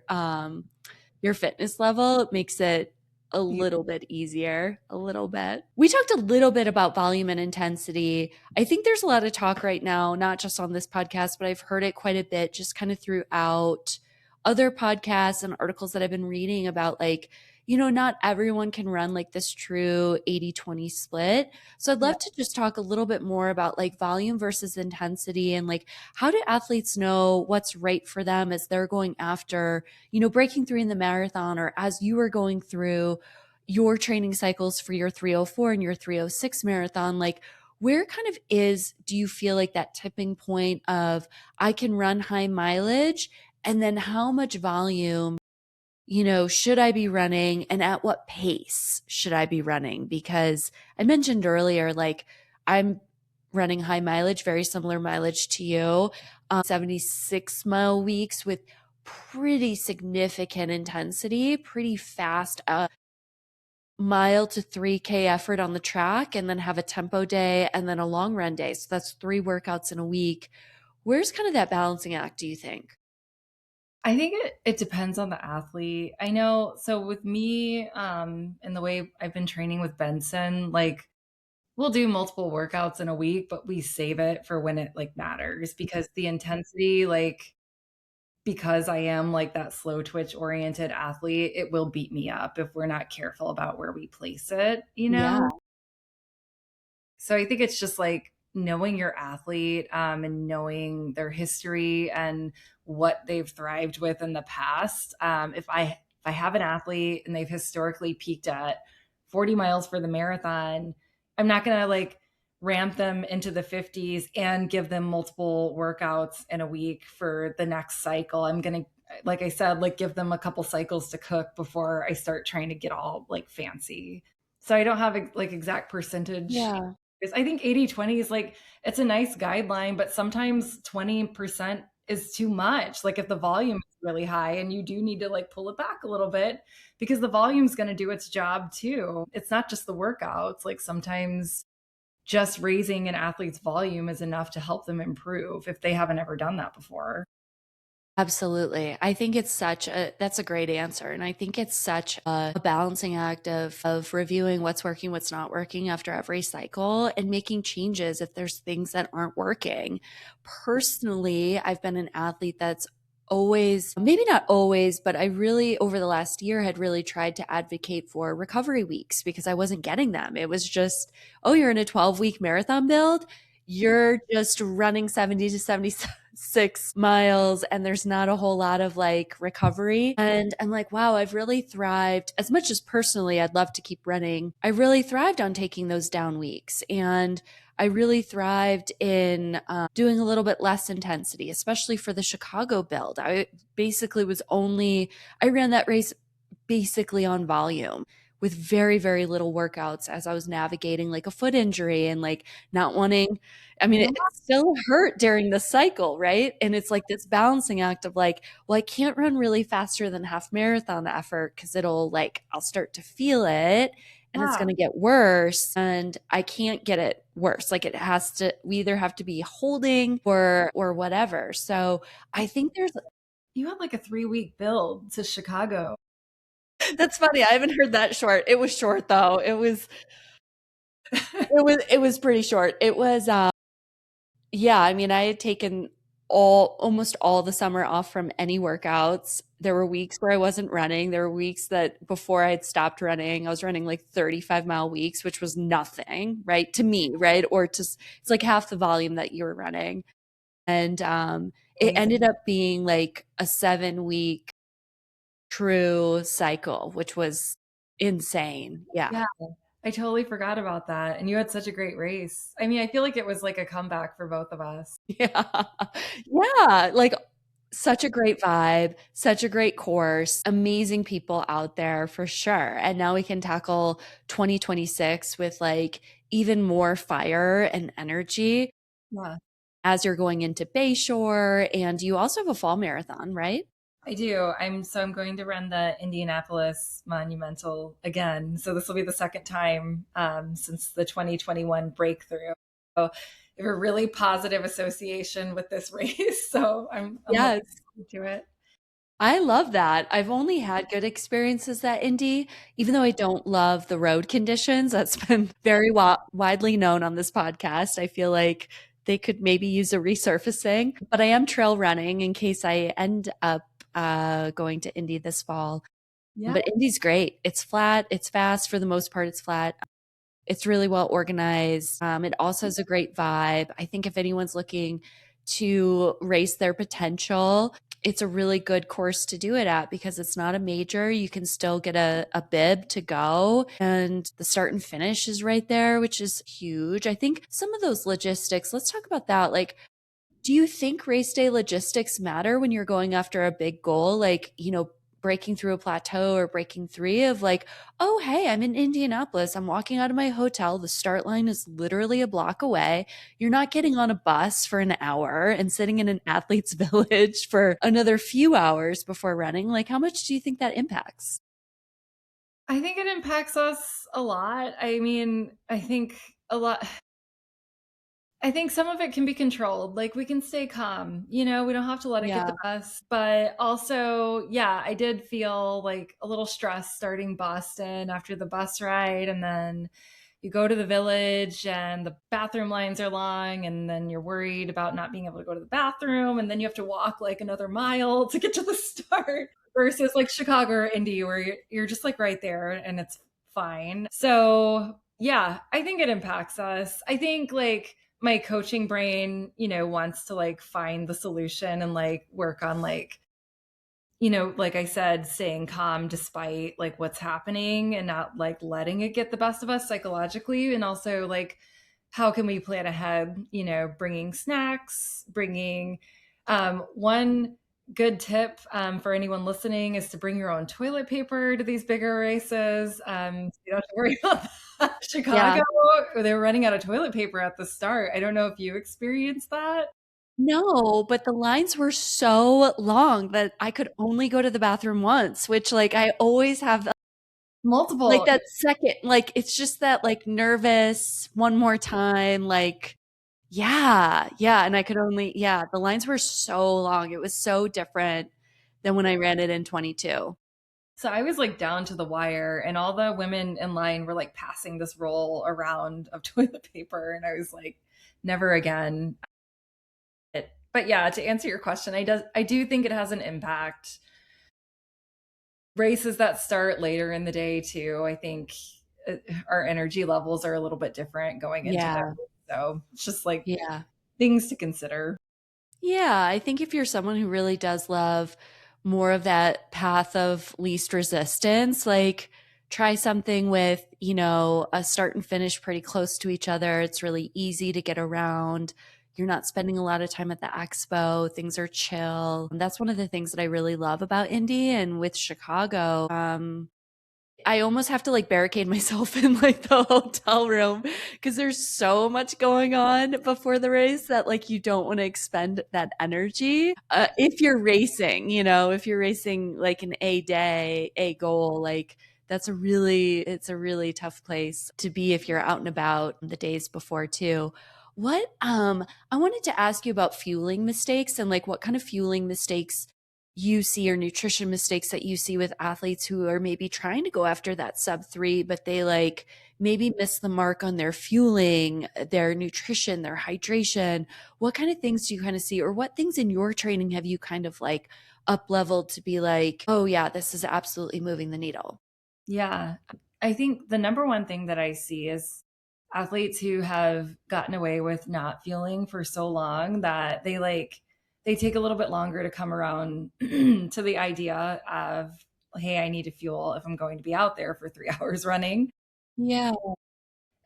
your fitness level, it makes it a Yeah. little bit easier, a little bit. We talked a little bit about volume and intensity. I think there's a lot of talk right now, not just on this podcast, but I've heard it quite a bit just kind of throughout other podcasts and articles that I've been reading about like, not everyone can run like this true 80-20 split. So I'd Yeah. love to just talk a little bit more about like volume versus intensity and like how do athletes know what's right for them as they're going after, breaking through in the marathon or as you were going through your training cycles for your 304 and your 306 marathon, like where kind of do you feel like that tipping point of I can run high mileage and then how much volume should I be running and at what pace should I be running? Because I mentioned earlier, like I'm running high mileage, very similar mileage to you, 76-mile weeks with pretty significant intensity, pretty fast, mile to 3K effort on the track, and then have a tempo day and then a long run day. So that's 3 workouts in a week. Where's kind of that balancing act, do you think? I think it depends on the athlete. I know, so with me, and the way I've been training with Benson, like we'll do multiple workouts in a week, but we save it for when it like matters because the intensity, like because I am like that slow twitch oriented athlete, it will beat me up if we're not careful about where we place it, you Yeah, know? So I think it's just like knowing your athlete and knowing their history and what they've thrived with in the past. If I have an athlete and they've historically peaked at 40 miles for the marathon, I'm not gonna like ramp them into the 50s and give them multiple workouts in a week for the next cycle. I'm gonna, like I said, like give them a couple cycles to cook before I start trying to get all like fancy. So I don't have like exact percentage. yeah. I think 80-20 is like, it's a nice guideline, but sometimes 20% is too much. Like if the volume is really high and you do need to like pull it back a little bit because the volume's going to do its job too. It's not just the workouts. Like sometimes just raising an athlete's volume is enough to help them improve if they haven't ever done that before. Absolutely. I think that's a great answer. And I think it's such a balancing act of reviewing what's working, what's not working after every cycle and making changes if there's things that aren't working. Personally, I've been an athlete that's always, maybe not always, but I really, over the last year, had really tried to advocate for recovery weeks because I wasn't getting them. It was just, oh, you're in a 12-week marathon build. You're just running 70 to 70 6 miles and there's not a whole lot of like recovery. And I'm like, wow, I've really thrived as much as personally I'd love to keep running. I really thrived on taking those down weeks. And I really thrived in doing a little bit less intensity, especially for the Chicago build. I basically was only, I ran that race basically on volume with very, very little workouts as I was navigating like a foot injury and like not wanting, I mean, Yeah. it still hurt during the cycle, right? And it's like this balancing act of like, well, I can't run really faster than half marathon effort because it'll like, I'll start to feel it and it's Yeah. going to get worse and I can't get it worse. Like it has to, we either have to be holding or whatever. So I think there's, You had like a 3-week build to Chicago. that's funny. I haven't heard that short. It was short though. It was pretty short. It was yeah, I mean, I had taken almost all the summer off from any workouts. There were weeks where I wasn't running. There were weeks that before I had stopped running, I was running like 35-mile weeks, which was nothing, right? To me, right? Or just it's like half the volume that you were running. And it Amazing. ended up being like a 7-week true cycle, which was insane. Yeah. Yeah. I totally forgot about that. And you had such a great race. I mean, I feel like it was like a comeback for both of us. Yeah. Yeah, like such a great vibe, such a great course, amazing people out there for sure. And now we can tackle 2026 with like even more fire and energy Yeah. as you're going into Bayshore. And you also have a fall marathon, right? I do. I'm going to run the Indianapolis Monumental again. So this will be the second time since the 2021 breakthrough. So I have a really positive association with this race. So I'm looking Yes. forward to it. I love that. I've only had good experiences at Indy, even though I don't love the road conditions. That's been very widely known on this podcast. I feel like they could maybe use a resurfacing, but I am trail running in case I end up going to Indy this fall. Yeah. But Indy's great. It's flat, it's fast. For the most part, it's flat. It's really well organized. It also has a great vibe. I think if anyone's looking to raise their potential, it's a really good course to do it at because it's not a major. You can still get a bib to go, and the start and finish is right there, which is huge. I think some of those logistics, let's talk about that. Like, do you think race day logistics matter when you're going after a big goal, like, breaking through a plateau or breaking three of like, oh, hey, I'm in Indianapolis. I'm walking out of my hotel. The start line is literally a block away. You're not getting on a bus for an hour and sitting in an athlete's village for another few hours before running. Like, how much do you think that impacts? I think it impacts us a lot. I mean, I think some of it can be controlled. Like we can stay calm, we don't have to let it get Yeah. the best. But also, yeah, I did feel like a little stressed starting Boston after the bus ride. And then you go to the village and the bathroom lines are long. And then you're worried about not being able to go to the bathroom. And then you have to walk like another mile to get to the start versus like Chicago or Indy where you're just like right there and it's fine. So, yeah, I think it impacts us. I think like, my coaching brain, wants to like find the solution and like work on like, like I said, staying calm despite like what's happening and not like letting it get the best of us psychologically. And also like, how can we plan ahead, bringing snacks, bringing one good tip for anyone listening is to bring your own toilet paper to these bigger races. So you don't have to worry about that. Yeah. Chicago, they were running out of toilet paper at the start. I don't know if you experienced that. No, but the lines were so long that I could only go to the bathroom once, which like I always have like Multiple. that second, like it's just that like nervous one more time, like yeah, yeah. And I could only, yeah, the lines were so long. It was so different than when I ran it in 22. So I was like down to the wire, and all the women in line were like passing this roll around of toilet paper. And I was like, never again. But yeah, to answer your question, I do think it has an impact. Races that start later in the day too, I think our energy levels are a little bit different going into Yeah, those. So it's just like yeah. things to consider. Yeah, I think if you're someone who really does love more of that path of least resistance, like try something with, a start and finish pretty close to each other. It's really easy to get around. You're not spending a lot of time at the expo. Things are chill. And that's one of the things that I really love about Indy and with Chicago. I almost have to like barricade myself in like the hotel room because there's so much going on before the race that like you don't want to expend that energy. If you're racing, if you're racing like an A day, A goal, like it's a really tough place to be if you're out and about the days before too. I wanted to ask you about fueling mistakes and like what kind of fueling mistakes you see or nutrition mistakes that you see with athletes who are maybe trying to go after that sub 3, but they like maybe miss the mark on their fueling, their nutrition, their hydration. What kind of things do you kind of see, or what things in your training have you kind of like up leveled to be like, oh yeah, this is absolutely moving the needle? Yeah. I think the number one thing that I see is athletes who have gotten away with not fueling for so long that they take a little bit longer to come around to the idea of, hey, I need to fuel if I'm going to be out there for 3 hours running. Yeah.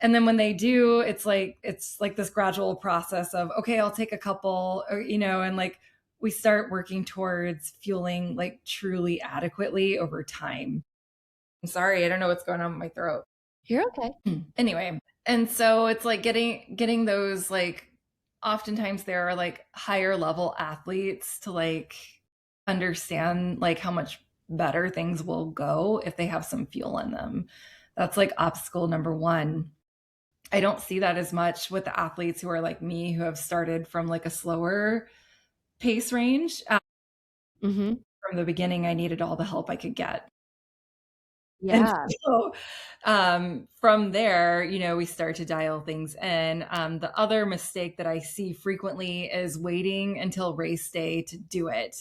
And then when they do, it's like this gradual process of, okay, I'll take a couple, or, and like we start working towards fueling like truly adequately over time. I'm sorry, I don't know what's going on with my throat. You're okay. Anyway, and so it's like getting those, like, oftentimes there are like higher level athletes to like understand like how much better things will go if they have some fuel in them. That's like obstacle number one. I don't see that as much with the athletes who are like me, who have started from like a slower pace range. Hmm. From the beginning, I needed all the help I could get. And Yeah. so from there, we start to dial things in. The other mistake that I see frequently is waiting until race day to do it.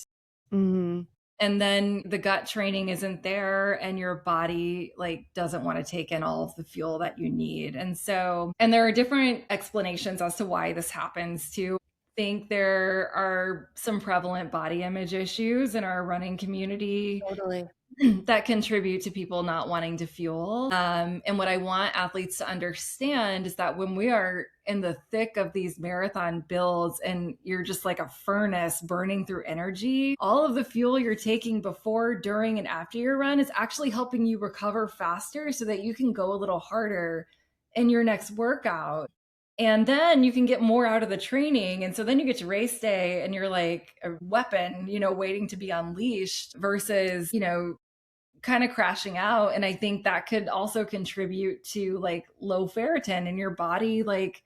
Hmm. And then the gut training isn't there and your body like doesn't want to take in all of the fuel that you need. And there are different explanations as to why this happens too. I think there are some prevalent body image issues in our running community Totally. that contribute to people not wanting to fuel. And what I want athletes to understand is that when we are in the thick of these marathon builds and you're just like a furnace burning through energy, all of the fuel you're taking before, during, and after your run is actually helping you recover faster so that you can go a little harder in your next workout. And then you can get more out of the training. And so then you get to race day and you're like a weapon, waiting to be unleashed versus, kind of crashing out. And I think that could also contribute to like low ferritin in your body, like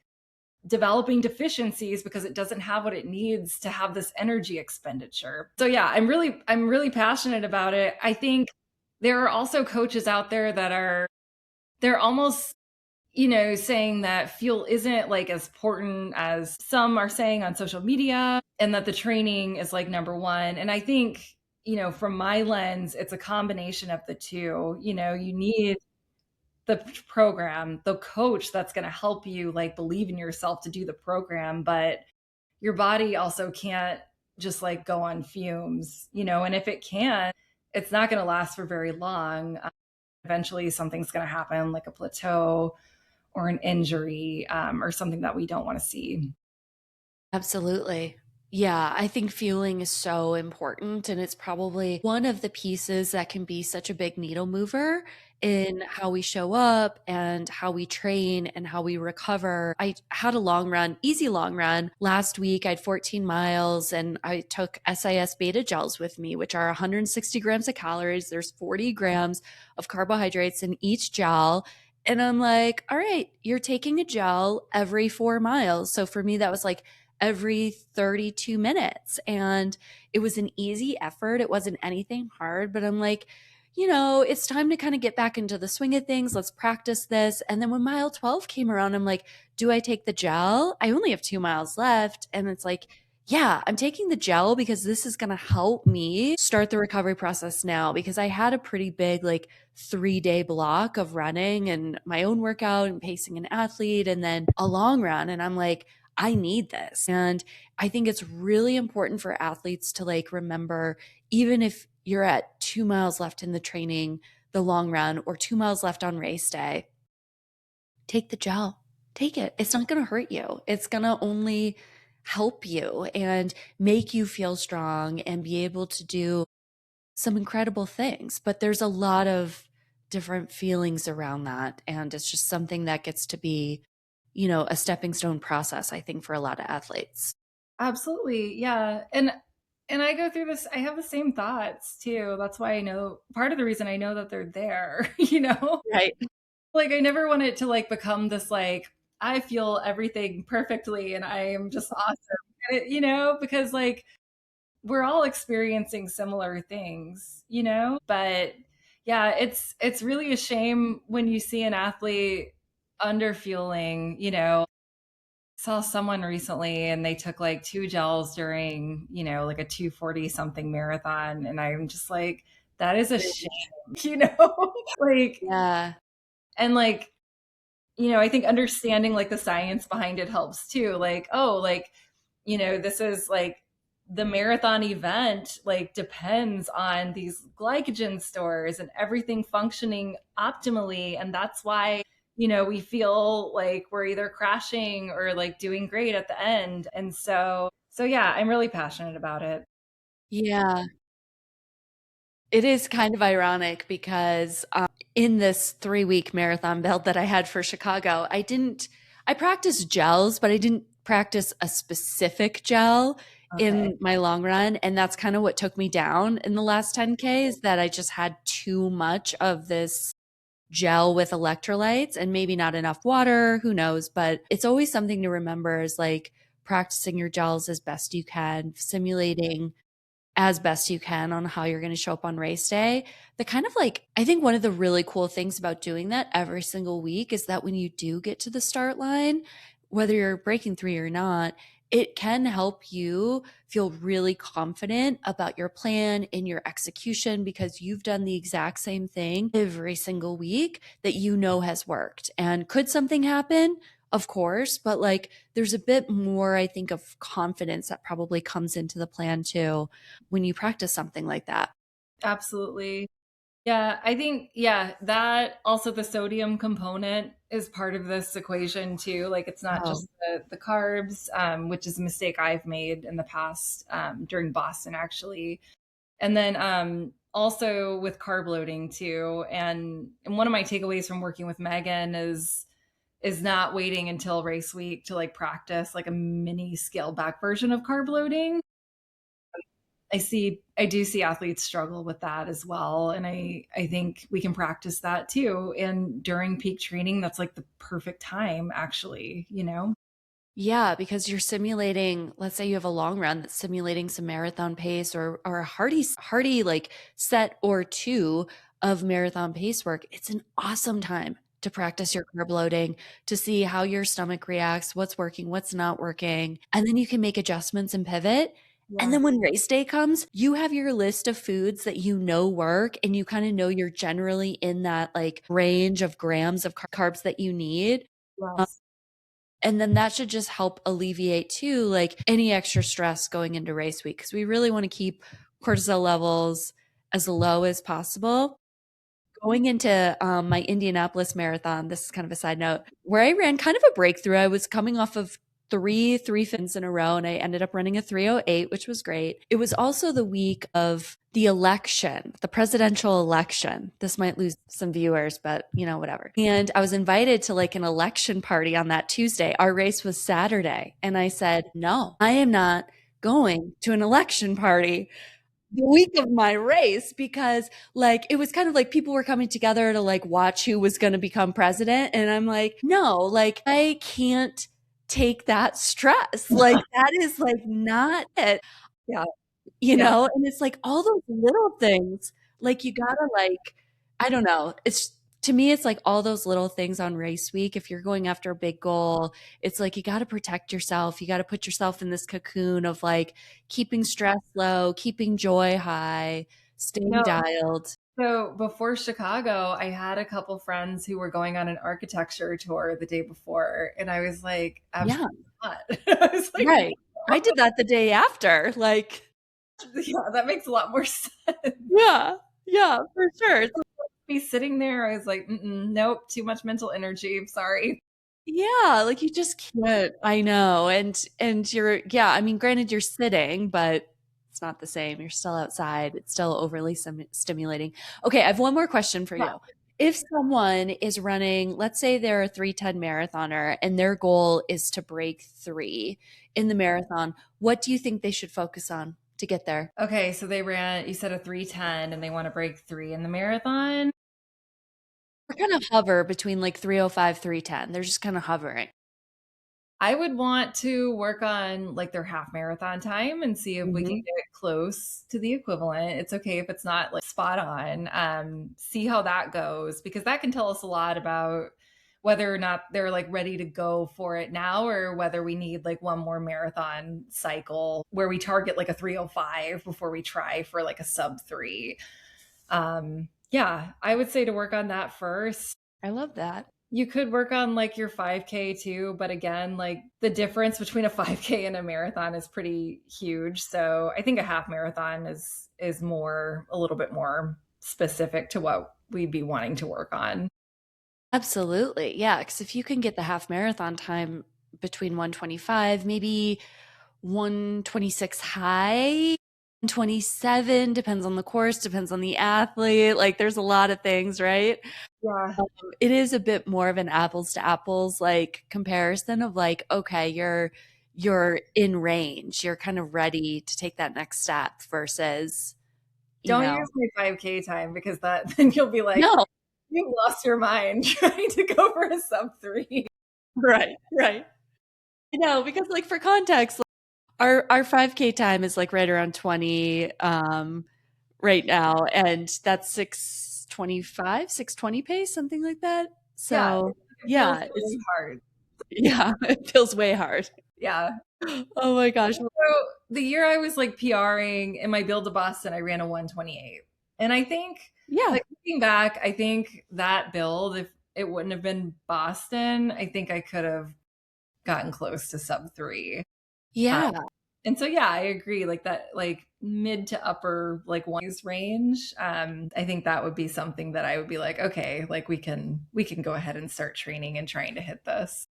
developing deficiencies because it doesn't have what it needs to have this energy expenditure. So yeah, I'm really passionate about it. I think there are also coaches out there that they're almost saying that fuel isn't like as important as some are saying on social media, and that the training is like number one. And I think, from my lens, it's a combination of the two. You need the program, the coach that's going to help you like believe in yourself to do the program, but your body also can't just like go on fumes, and if it can, it's not going to last for very long. Eventually something's going to happen, like a plateau or an injury, or something that we don't want to see. Absolutely. Yeah, I think fueling is so important. And it's probably one of the pieces that can be such a big needle mover in how we show up and how we train and how we recover. I had a long run, easy long run last week. I had 14 miles and I took SIS beta gels with me, which are 160 grams of calories. There's 40 grams of carbohydrates in each gel. And I'm like, all right, you're taking a gel every 4 miles. So for me, that was like every 32 minutes. And it was an easy effort. It wasn't anything hard, but I'm like, it's time to kind of get back into the swing of things. Let's practice this. And then when mile 12 came around, I'm like, do I take the gel? I only have 2 miles left. And it's like, yeah, I'm taking the gel because this is going to help me start the recovery process now because I had a pretty big, like, 3 day block of running and my own workout and pacing an athlete and then a long run. And I'm like, I need this. And I think it's really important for athletes to like remember, even if you're at 2 miles left in the training, the long run, or 2 miles left on race day, take the gel. Take it. It's not going to hurt you. It's going to only help you and make you feel strong and be able to do some incredible things. But there's a lot of different feelings around that. And it's just something that gets to be, a stepping stone process, I think, for a lot of athletes. Absolutely. Yeah. And I go through this, I have the same thoughts too. That's why I know part of the reason I know that they're there, you know? Right. Like I never want it to like become this like I feel everything perfectly and I am just awesome. Because like we're all experiencing similar things, you know? But yeah, it's really a shame when you see an athlete underfueling, you know. Saw someone recently and they took like two gels during, like a 240 something marathon and I'm just like that is a shame, you know? Like Yeah. and like I think understanding like the science behind it helps too. Like, oh, like, this is like the marathon event like depends on these glycogen stores and everything functioning optimally. And that's why, we feel like we're either crashing or like doing great at the end. And so yeah, I'm really passionate about it. Yeah. It is kind of ironic because in this 3 week marathon build that I had for Chicago, I practiced gels, but I didn't practice a specific gel Okay. in my long run. And that's kind of what took me down in the last 10K is that I just had too much of this gel with electrolytes and maybe not enough water. Who knows? But it's always something to remember is like practicing your gels as best you can, simulating as best you can on how you're going to show up on race day. The kind of like, I think one of the really cool things about doing that every single week is that when you do get to the start line, whether you're breaking three or not, it can help you feel really confident about your plan and your execution because you've done the exact same thing every single week that has worked. And could something happen? Of course, but like there's a bit more, I think, of confidence that probably comes into the plan too when you practice something like that. Absolutely. Yeah, I think, yeah, that also the sodium component is part of this equation too. Like it's not Oh, just the carbs, which is a mistake I've made in the past during Boston actually. And then also with carb loading too. And one of my takeaways from working with Megan is not waiting until race week to like practice like a mini scaled back version of carb loading. I do see athletes struggle with that as well. And I think we can practice that too. And during peak training, that's like the perfect time, actually, you know? yeah, because you're simulating, let's say you have a long run that's simulating some marathon pace or a hearty like set or two of marathon pace work. It's an awesome time to practice your carb loading, to see how your stomach reacts, what's working, what's not working. And then you can make adjustments and pivot. And Yeah. then when race day comes, you have your list of foods that work and you kind of know you're generally in that like range of grams of carbs that you need. Yes. And then that should just help alleviate too, like any extra stress going into race week. Cause we really want to keep cortisol levels as low as possible. Going into my Indianapolis marathon, this is kind of a side note, where I ran kind of a breakthrough. I was coming off of three fins in a row, and I ended up running a 3:08, which was great. It was also the week of the election, the presidential election. This might lose some viewers, but whatever. And I was invited to like an election party on that Tuesday. Our race was Saturday. And I said, no, I am not going to an election party the week of my race because like it was kind of like people were coming together to like watch who was going to become president and I'm like no, like I can't take that stress, like that is like not it, Yeah. Yeah. and it's like all those little things, like you gotta like, I don't know. It's to me, it's like all those little things on race week. If you're going after a big goal, it's like you got to protect yourself. You got to put yourself in this cocoon of like keeping stress low, keeping joy high, staying No, dialed. So before Chicago, I had a couple friends who were going on an architecture tour the day before, and I was like, Yeah, absolutely not. I was like, right. I did that the day after, like yeah, that makes a lot more sense. yeah, yeah, for sure. It's Be sitting there, I was like, nope, too much mental energy. I'm sorry. yeah, like, you just can't I know, and you're yeah, I mean, granted, you're sitting, but it's not the same. You're still outside. It's still overly stimulating. Okay, I have one more question for Yeah. you. If someone is running, let's say they're a 3:10 marathoner and their goal is to break 3 in the marathon, what do you think they should focus on to get there? Okay, so they ran, you said a 3:10 and they want to break 3 in the marathon. Or kind of hover between, like, 3:05, 3:10. They're just kinda hovering. I would want to work on like their half marathon time and see if we can Mhm. get close to the equivalent. It's okay if it's not like spot on. See how that goes because that can tell us a lot about whether or not they're like ready to go for it now or whether we need like one more marathon cycle where we target like a 3:05 before we try for like a sub 3. Yeah, I would say to work on that first. I love that. You could work on like your 5K too, but again, like the difference between a 5K and a marathon is pretty huge. So I think a half marathon is more a little bit more specific to what we'd be wanting to work on. Absolutely. Yeah, because if you can get the half marathon time between 1:25, maybe 1:26 high, 1:27, depends on the course, depends on the athlete, like, there's a lot of things, right? Yeah. It is a bit more of an apples to apples, like, comparison of, like, okay, you're in range, you're kind of ready to take that next step versus, you Don't know use my 5K time because that then you'll be like, No. you lost your mind trying to go for a sub 3. Right, right. No, because, like, for context, our 5K time is, like, right around 20, right now, and that's 6:25, 6:20 pace, something like that. Yeah, So, it feels yeah, really it's hard. yeah, it feels way hard. Yeah. Oh my gosh. So the year I was like PRing in my build to Boston, I ran a 1:28. And I think, Yeah. like looking back, I think that build, if it wouldn't have been Boston, I think I could have gotten close to sub 3. Uh, Yeah. and so, yeah, I agree. Like that, like mid to upper like ones range. I think that would be something that I would be like, okay, like we can go ahead and start training and trying to hit this.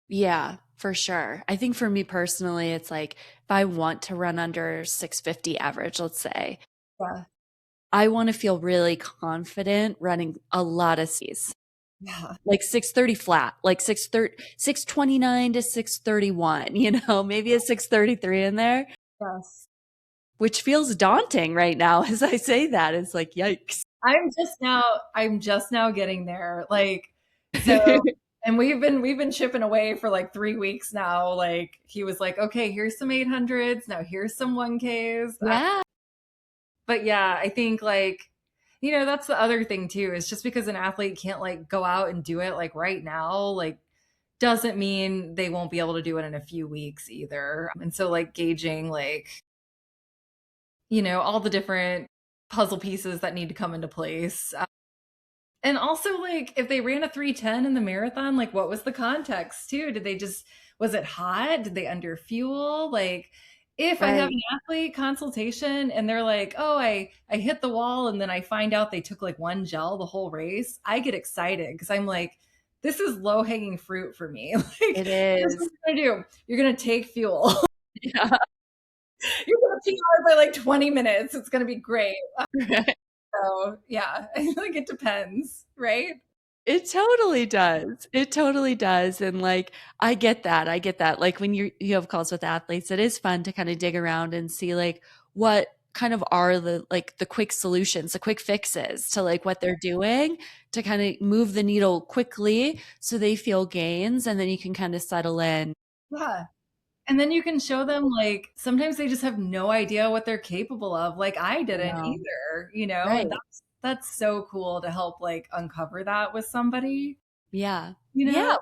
Yeah, for sure. I think for me personally, it's like, if I want to run under 650 average, let's say, Yeah. I wanna feel really confident running a lot of Cs. Yeah. Like 630 flat, like 629 to 631, maybe a 633 in there, Yes. which feels daunting right now as I say that. It's like, yikes. I'm just now getting there. Like, so and we've been chipping away for like 3 weeks now. Like he was like, okay, here's some 800s. Now here's some 1Ks. Yeah. But yeah, I think like, that's the other thing too, is just because an athlete can't like go out and do it like right now, like doesn't mean they won't be able to do it in a few weeks either. And so like gauging like, all the different puzzle pieces that need to come into place. And also, like, if they ran a 3:10 in the marathon, like, what was the context too? Did they just, was it hot? Did they under fuel? Like, if I have Right. an athlete consultation and they're like, oh, I hit the wall and then I find out they took like one gel the whole race, I get excited because I'm like, this is low hanging fruit for me. Like, It here's what is. you're gonna do. You're gonna take fuel. Yeah. You're gonna PR by like 20 minutes. It's gonna be great. So yeah, I feel like it depends, right? It totally does. It totally does, and, like, I get that, like, when you have calls with athletes, it is fun to kinda dig around and see, like, what kind of are the quick solutions, the quick fixes to, like, what they're doing to kinda move the needle quickly so they feel gains, and then you can kinda settle in. Yeah. And then you can show them, like, sometimes they just have no idea what they're capable of, like I I didn't know. either, and Right. that's so cool to help, like, uncover that with somebody, Yeah. you Yeah. know?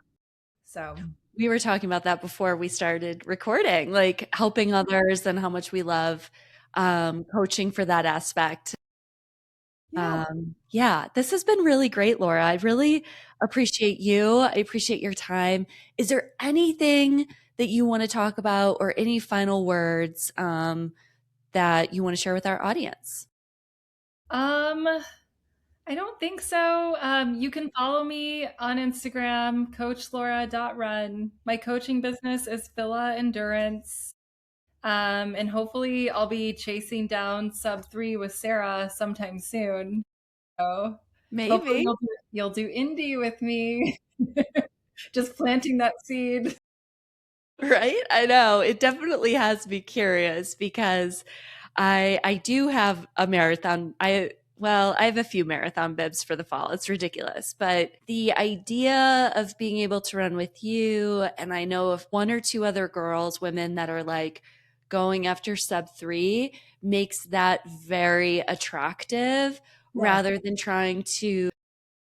So, We were talking about that before we started recording, like, helping others and how much we love, coaching for that aspect. Yeah. Yeah, this has been really great, Laura. I really appreciate you. I appreciate your time. Is there anything that you want to talk about or any final words that you want to share with our audience? Um, I don't think so. You can follow me on Instagram, coachlaura.run. My coaching business is Filla Endurance. And hopefully I'll be chasing down sub 3 with Sarah sometime soon. So hopefully Maybe. you'll do indie with me. Just planting that seed. Right? I know. It definitely has me curious because I do have a marathon. I have a few marathon bibs for the fall. It's ridiculous. But the idea of being able to run with you, and I know of one or two other girls, women that are like going after sub 3 makes that very attractive Yes. rather than trying to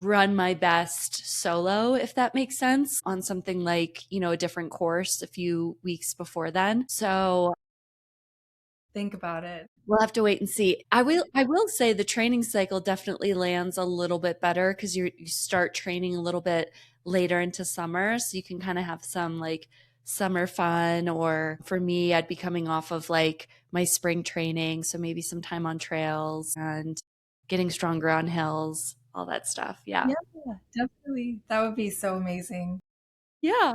run my best solo, if that makes sense, on something like, a different course a few weeks before then. So Think about it. we'll have to wait and see. I will say the training cycle definitely lands a little bit better because you start training a little bit later into summer. So you can kind of have some like summer fun, or for me, I'd be coming off of like my spring training. So maybe some time on trails and getting stronger on hills, all that stuff. Yeah. Yeah, definitely. That would be so amazing. Yeah.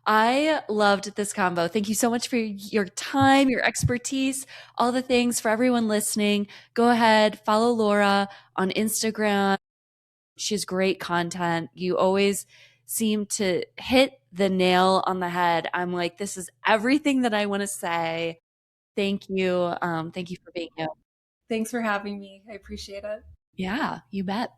I loved this combo. Thank you so much for your time, your expertise, all the things. For everyone listening, go ahead, follow Laura on Instagram. She has great content. You always seem to hit the nail on the head. I'm like, this is everything that I want to say. Thank you. Thank you for being here. Thanks for having me. I appreciate it. Yeah, you bet.